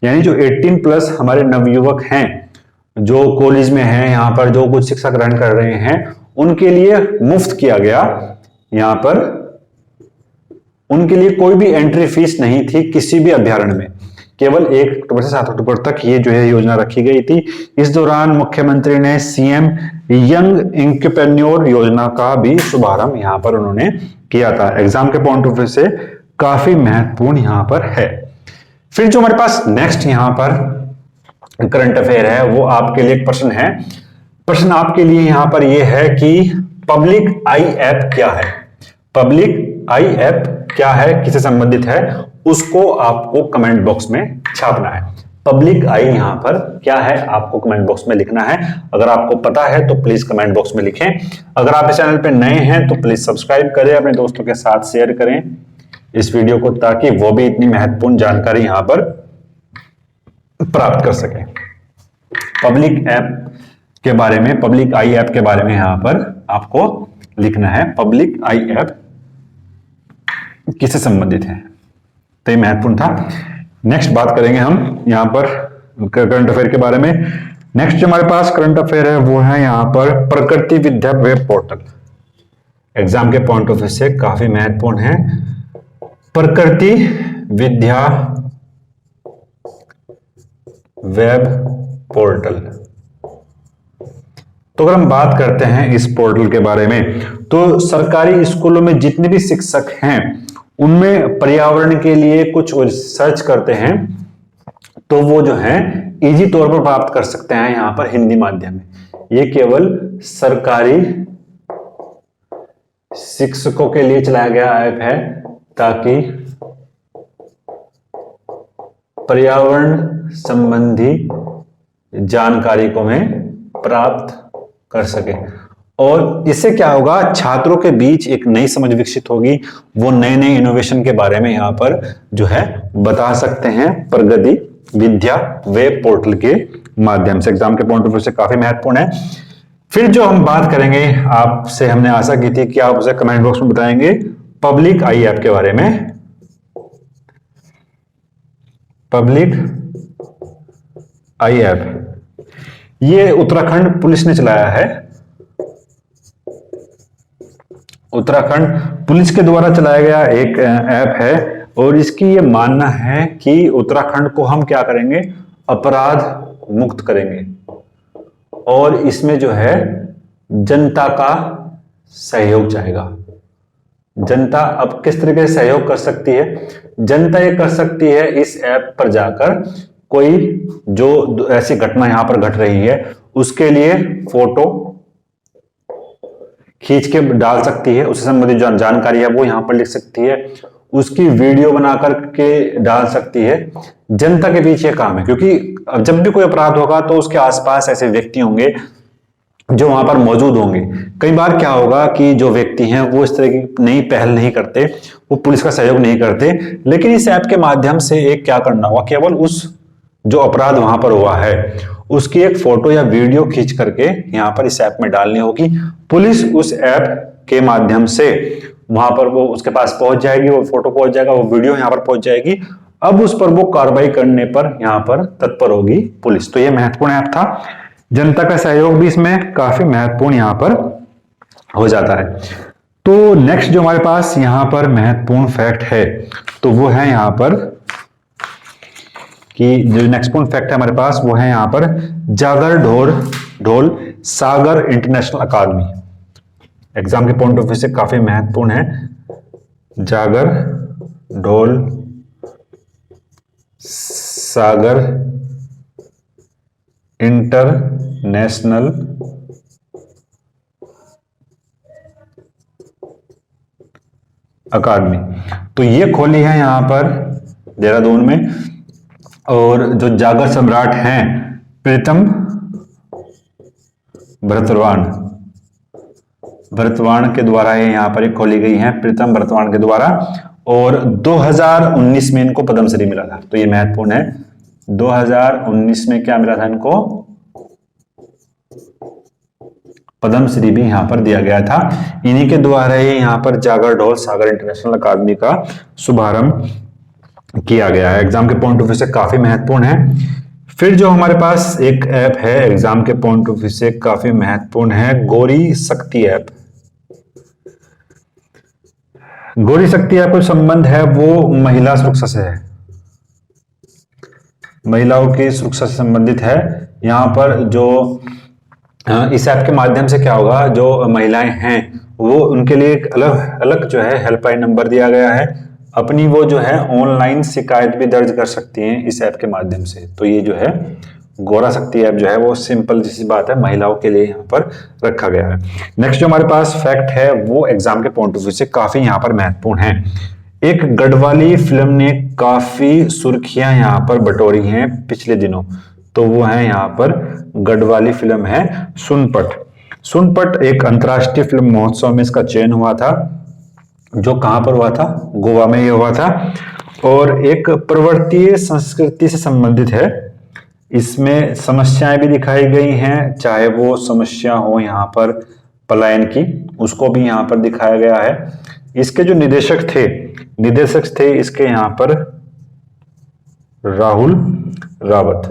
यानी जो 18 प्लस हमारे नवयुवक हैं जो कॉलेज में हैं, यहाँ पर जो कुछ शिक्षा ग्रहण कर रहे हैं, उनके लिए मुफ्त किया गया। यहाँ पर उनके लिए कोई भी एंट्री फीस नहीं थी किसी भी अभ्यारण्य में। केवल 1 अक्टूबर से 7 अक्टूबर तक ये जो है योजना रखी गई थी। इस दौरान मुख्यमंत्री ने सीएम यंग एंटरप्रेन्योर योजना का भी शुभारंभ यहाँ पर उन्होंने किया था। एग्जाम के पॉइंट ऑफ व्यू से काफी महत्वपूर्ण यहाँ पर है। फिर जो हमारे पास नेक्स्ट यहाँ पर करंट अफेयर है वो आपके लिए एक प्रश्न है। प्रश्न आपके लिए यहाँ पर यह है कि पब्लिक आई ऐप क्या है। पब्लिक आई ऐप क्या है, किससे संबंधित है, उसको आपको कमेंट बॉक्स में छापना है। पब्लिक आई यहां पर क्या है आपको कमेंट बॉक्स में लिखना है। अगर आपको पता है तो प्लीज कमेंट बॉक्स में लिखें। अगर आप इस चैनल पे नए हैं तो प्लीज सब्सक्राइब करें, अपने दोस्तों के साथ शेयर करें इस वीडियो को, ताकि वो भी इतनी महत्वपूर्ण जानकारी यहां पर प्राप्त कर सके। पब्लिक ऐप के बारे में, पब्लिक आई ऐप के बारे में यहां पर आपको लिखना है। पब्लिक आई ऐप किससे संबंधित है, तो ये महत्वपूर्ण था। नेक्स्ट बात करेंगे हम यहां पर करंट अफेयर के बारे में। नेक्स्ट जो हमारे पास करंट अफेयर है वो है यहां पर प्रकृति विद्या वेब पोर्टल। एग्जाम के पॉइंट ऑफ व्यू से काफी महत्वपूर्ण है। प्रकृति विद्या वेब पोर्टल। तो अगर हम बात करते हैं इस पोर्टल के बारे में, तो सरकारी स्कूलों में जितने भी शिक्षक हैं उनमें पर्यावरण के लिए कुछ सर्च करते हैं तो वो जो है इजी तौर पर प्राप्त कर सकते हैं यहां पर हिंदी माध्यम में। ये केवल सरकारी शिक्षकों के लिए चलाया गया ऐप है ताकि पर्यावरण संबंधी जानकारी को मैं प्राप्त कर सके। और इससे क्या होगा, छात्रों के बीच एक नई समझ विकसित होगी। वो नए नए इनोवेशन के बारे में यहां पर जो है बता सकते हैं प्रगति विद्या वेब पोर्टल के माध्यम से। एग्जाम के पॉइंट ऑफ व्यू से काफी महत्वपूर्ण है। फिर जो हम बात करेंगे, आपसे हमने आशा की थी कि आप उसे कमेंट बॉक्स में बताएंगे पब्लिक आई ऐप के बारे में। पब्लिक आई ऐप ये उत्तराखंड पुलिस ने चलाया है। उत्तराखंड पुलिस के द्वारा चलाया गया एक ऐप है और इसकी ये मानना है कि उत्तराखंड को हम क्या करेंगे, अपराध मुक्त करेंगे। और इसमें जो है जनता का सहयोग चाहेगा। जनता अब किस तरीके से सहयोग कर सकती है, जनता ये कर सकती है इस ऐप पर जाकर कोई जो ऐसी घटना यहां पर घट रही है उसके लिए फोटो खींच के डाल सकती है, उससे संबंधित जो जानकारी है वो यहां पर लिख सकती है, उसकी वीडियो बनाकर के डाल सकती है। जनता के बीच ये काम है, क्योंकि जब भी कोई अपराध होगा तो उसके आसपास ऐसे व्यक्ति होंगे जो वहां पर मौजूद होंगे। कई बार क्या होगा कि जो व्यक्ति हैं वो इस तरह की नई पहल नहीं करते, वो पुलिस का सहयोग नहीं करते, लेकिन इस ऐप के माध्यम से एक क्या करना होगा, केवल उस जो अपराध वहां पर हुआ है उसकी एक फोटो या वीडियो खींच करके यहां पर इस ऐप में डालनी होगी। पुलिस उस ऐप के माध्यम से वहां पर वो उसके पास पहुंच जाएगी, वो फोटो पहुंच जाएगा, वो वीडियो यहां पर पहुंच जाएगी। अब उस पर वो कार्रवाई करने पर यहां पर तत्पर होगी पुलिस। तो ये महत्वपूर्ण ऐप था। जनता का सहयोग भी इसमें काफी महत्वपूर्ण यहां पर हो जाता है। तो नेक्स्ट जो हमारे पास यहां पर महत्वपूर्ण फैक्ट है तो वो है यहां पर कि जो नेक्स्ट फैक्ट है हमारे पास वो है यहां पर जागर ढोल सागर इंटरनेशनल अकादमी। एग्जाम के पॉइंट ऑफ व्यू से काफी महत्वपूर्ण है। जागर ढोल सागर इंटरनेशनल अकादमी, तो ये खोली है यहां पर देहरादून में। और जो जागर सम्राट हैं प्रीतम भरतवाण के द्वारा ये यहां पर एक खोली गई है, प्रीतम भरतवाण के द्वारा। और 2019 में इनको पद्मश्री मिला था। तो ये महत्वपूर्ण है, 2019 में क्या मिला था इनको, पद्मश्री भी यहां पर दिया गया था। इन्हीं के द्वारा ही यहां पर जागर ढोल सागर इंटरनेशनल अकादमी का शुभारंभ किया गया है। एग्जाम के पॉइंट ऑफ व्यू से काफी महत्वपूर्ण है। फिर जो हमारे पास एक ऐप है एग्जाम के पॉइंट ऑफ व्यू से काफी महत्वपूर्ण है, गौरी शक्ति ऐप। गौरी शक्ति ऐप का संबंध है वो महिला सुरक्षा से है। महिलाओं की सुरक्षा से संबंधित है। यहाँ पर जो इस ऐप के माध्यम से क्या होगा, जो महिलाएं हैं वो उनके लिए एक अलग अलग जो है हेल्पलाइन नंबर दिया गया है। अपनी वो जो है ऑनलाइन शिकायत भी दर्ज कर सकती हैं इस ऐप के माध्यम से। तो ये जो है गौरा शक्ति ऐप जो है वो सिंपल जैसी बात है, महिलाओं के लिए यहाँ पर रखा गया है। नेक्स्ट जो हमारे पास फैक्ट है वो एग्जाम के पॉइंट ऑफ व्यू से काफी यहाँ पर महत्वपूर्ण है। एक गढ़वाली फिल्म ने काफी सुर्खियां यहाँ पर बटोरी हैं पिछले दिनों। तो वो है यहाँ पर गढ़वाली फिल्म है सुनपट। सुनपट एक अंतर्राष्ट्रीय फिल्म महोत्सव में इसका चयन हुआ था, जो कहां पर हुआ था, गोवा में ये हुआ था। और एक पर्वतीय संस्कृति से संबंधित है। इसमें समस्याएं भी दिखाई गई हैं, चाहे वो समस्या हो यहाँ पर पलायन की, उसको भी यहाँ पर दिखाया गया है। इसके जो निदेशक थे इसके यहाँ पर राहुल रावत।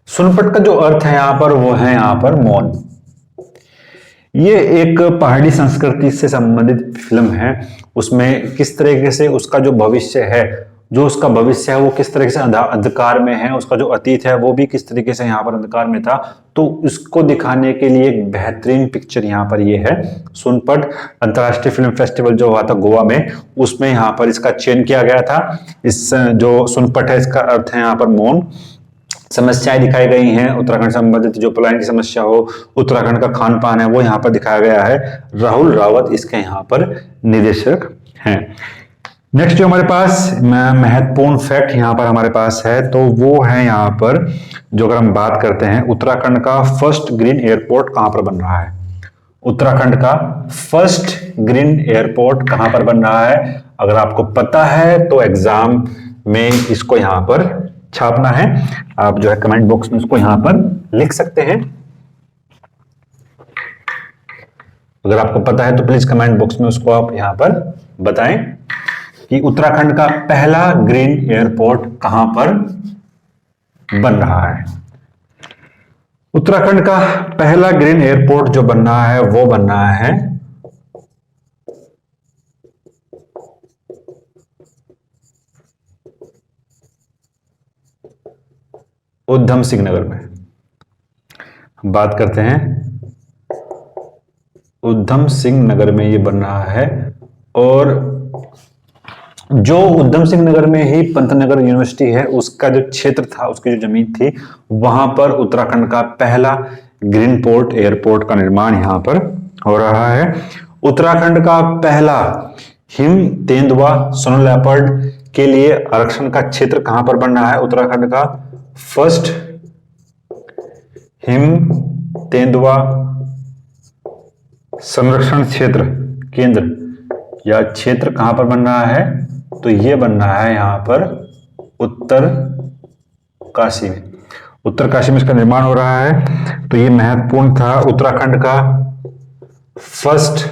सुनपट का जो अर्थ है यहाँ पर वो है यहाँ पर मौन। ये एक पहाड़ी संस्कृति से संबंधित फिल्म है। उसमें किस तरीके से उसका जो भविष्य है, वो किस तरीके से अंधकार में है, उसका जो अतीत है वो भी किस तरीके से यहाँ पर अंधकार में था। तो उसको दिखाने के लिए एक बेहतरीन पिक्चर यहाँ पर ये है सुनपट। अंतर्राष्ट्रीय फिल्म फेस्टिवल जो हुआ था गोवा में, उसमें यहाँ पर इसका चयन किया गया था। इस जो सुनपट है इसका अर्थ है यहाँ पर मौन। समस्याएं दिखाई गई हैं उत्तराखंड से संबंधित, जो पलायन की समस्या हो, उत्तराखंड का खान पान है वो यहाँ पर दिखाया गया है। राहुल रावत इसके यहाँ पर निदेशक हैं। नेक्स्ट जो हमारे पास महत्वपूर्ण फैक्ट यहाँ पर हमारे पास है तो वो है यहाँ पर, जो अगर हम बात करते हैं उत्तराखंड का फर्स्ट ग्रीन एयरपोर्ट कहाँ पर बन रहा है। उत्तराखंड का फर्स्ट ग्रीन एयरपोर्ट कहाँ पर बन रहा है, अगर आपको पता है तो एग्जाम में इसको यहाँ पर छापना है। आप जो है कमेंट बॉक्स में इसको यहाँ पर लिख सकते हैं। अगर आपको पता है तो प्लीज कमेंट बॉक्स में उसको आप यहाँ पर बताएं कि उत्तराखंड का पहला ग्रीन एयरपोर्ट कहां पर बन रहा है। उत्तराखंड का पहला ग्रीन एयरपोर्ट जो बन रहा है वो बन रहा है उधम सिंह नगर में। हम बात करते हैं उधम सिंह नगर में ये बन रहा है। और जो उधम सिंह नगर में ही पंतनगर यूनिवर्सिटी है उसका जो क्षेत्र था, उसकी जो जमीन थी, वहां पर उत्तराखंड का पहला ग्रीन पोर्ट एयरपोर्ट का निर्माण यहां पर हो रहा है। उत्तराखंड का पहला हिम तेंदुआ स्नो लेपर्ड के लिए आरक्षण का क्षेत्र कहां पर बन रहा है। उत्तराखंड का फर्स्ट हिम तेंदुआ संरक्षण क्षेत्र केंद्र या क्षेत्र कहां पर बन रहा है, तो ये बन रहा है यहां पर उत्तर काशी में। उत्तर काशी में इसका निर्माण हो रहा है। तो ये महत्वपूर्ण था। उत्तराखंड का फर्स्ट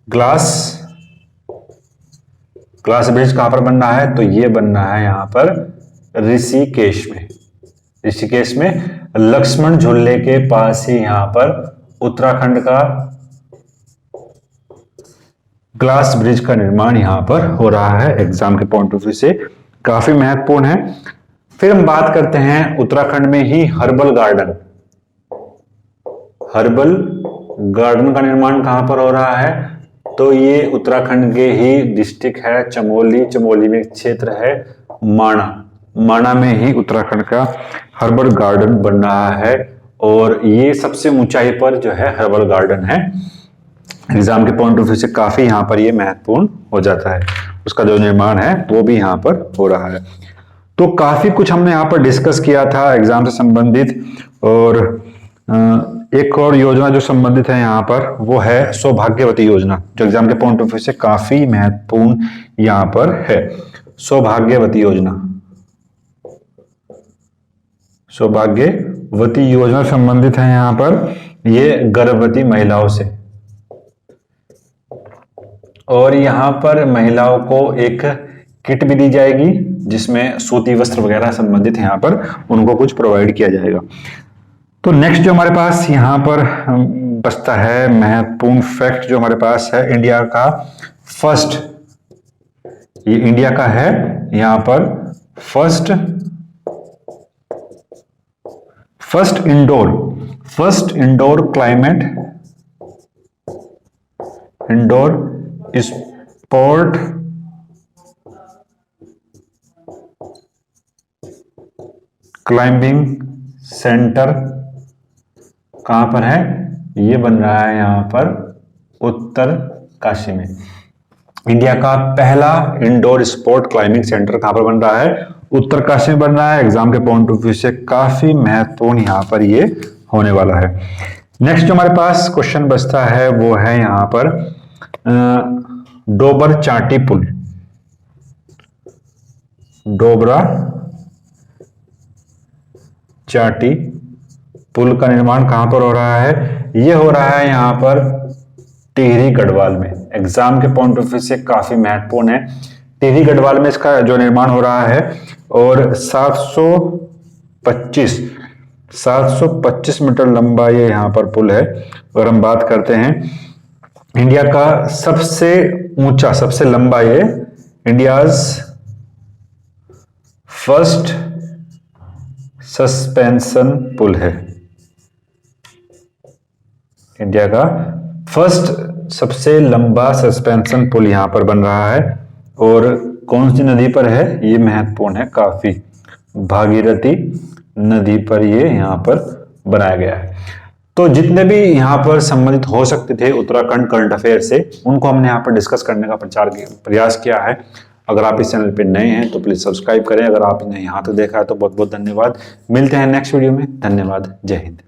ग्लास ब्रिज कहां पर बन रहा है, तो ये बन रहा है यहां पर ऋषिकेश में। ऋषिकेश में लक्ष्मण झूले के पास ही यहां पर उत्तराखंड का ग्लास ब्रिज का निर्माण यहां पर हो रहा है। एग्जाम के पॉइंट ऑफ व्यू से काफी महत्वपूर्ण है। फिर हम बात करते हैं उत्तराखंड में ही हर्बल गार्डन का निर्माण कहां पर हो रहा है, तो ये उत्तराखंड के ही डिस्ट्रिक्ट है चमोली में एक क्षेत्र है माणा में ही उत्तराखंड का हर्बल गार्डन बन रहा है। और ये सबसे ऊंचाई पर जो है हर्बल गार्डन है। एग्जाम के पॉइंट ऑफ व्यू से काफी यहाँ पर ये महत्वपूर्ण हो जाता है। उसका जो निर्माण है वो भी यहाँ पर हो रहा है। तो काफी कुछ हमने यहाँ पर डिस्कस किया था एग्जाम से संबंधित। और एक और योजना जो संबंधित है यहाँ पर वो है सौभाग्यवती योजना, जो एग्जाम के पॉइंट ऑफ व्यू से काफी महत्वपूर्ण यहाँ पर है। सौभाग्यवती योजना संबंधित है यहाँ पर, ये गर्भवती महिलाओं से। और यहाँ पर महिलाओं को एक किट भी दी जाएगी जिसमें सूती वस्त्र वगैरह संबंधित यहाँ पर उनको कुछ प्रोवाइड किया जाएगा। तो नेक्स्ट जो हमारे पास यहाँ पर बचता है महत्वपूर्ण फैक्ट जो हमारे पास है, इंडिया का फर्स्ट ये इंडिया का है। यहां पर first indoor climate indoor sport climbing centre कहां पर है? ये बन रहा है यहां पर उत्तरकाशी में। इंडिया का पहला इंडोर स्पोर्ट क्लाइंबिंग सेंटर कहां पर बन रहा है? उत्तरकाशी में बन रहा है। एग्जाम के पॉइंट ऑफ व्यू से काफी महत्वपूर्ण यहां पर ये होने वाला है। नेक्स्ट जो हमारे पास क्वेश्चन बचता है वो है यहां पर डोबर चाटी पुल। डोबरा चाटी पुल का निर्माण कहां पर हो रहा है? यह हो रहा है यहां पर टिहरी गढ़वाल में। एग्जाम के पॉइंट ऑफ व्यू से काफी महत्वपूर्ण है। टिहरी गढ़वाल में इसका जो निर्माण हो रहा है और 725 मीटर लंबा ये यहां पर पुल है। और हम बात करते हैं इंडिया का सबसे ऊंचा सबसे लंबा ये इंडियाज फर्स्ट सस्पेंशन पुल है। इंडिया का फर्स्ट सबसे लंबा सस्पेंशन पुल यहां पर बन रहा है। और कौन सी नदी पर है? ये महत्वपूर्ण है काफी, भागीरथी नदी पर ये यहां पर बनाया गया है। तो जितने भी यहां पर संबंधित हो सकते थे उत्तराखंड करंट अफेयर से, उनको हमने यहां पर डिस्कस करने का प्रयास किया है। अगर आप इस चैनल पे नए हैं तो प्लीज सब्सक्राइब करें। अगर आपने यहां तक देखा है तो बहुत बहुत धन्यवाद। मिलते हैं नेक्स्ट वीडियो में। धन्यवाद। जय हिंद।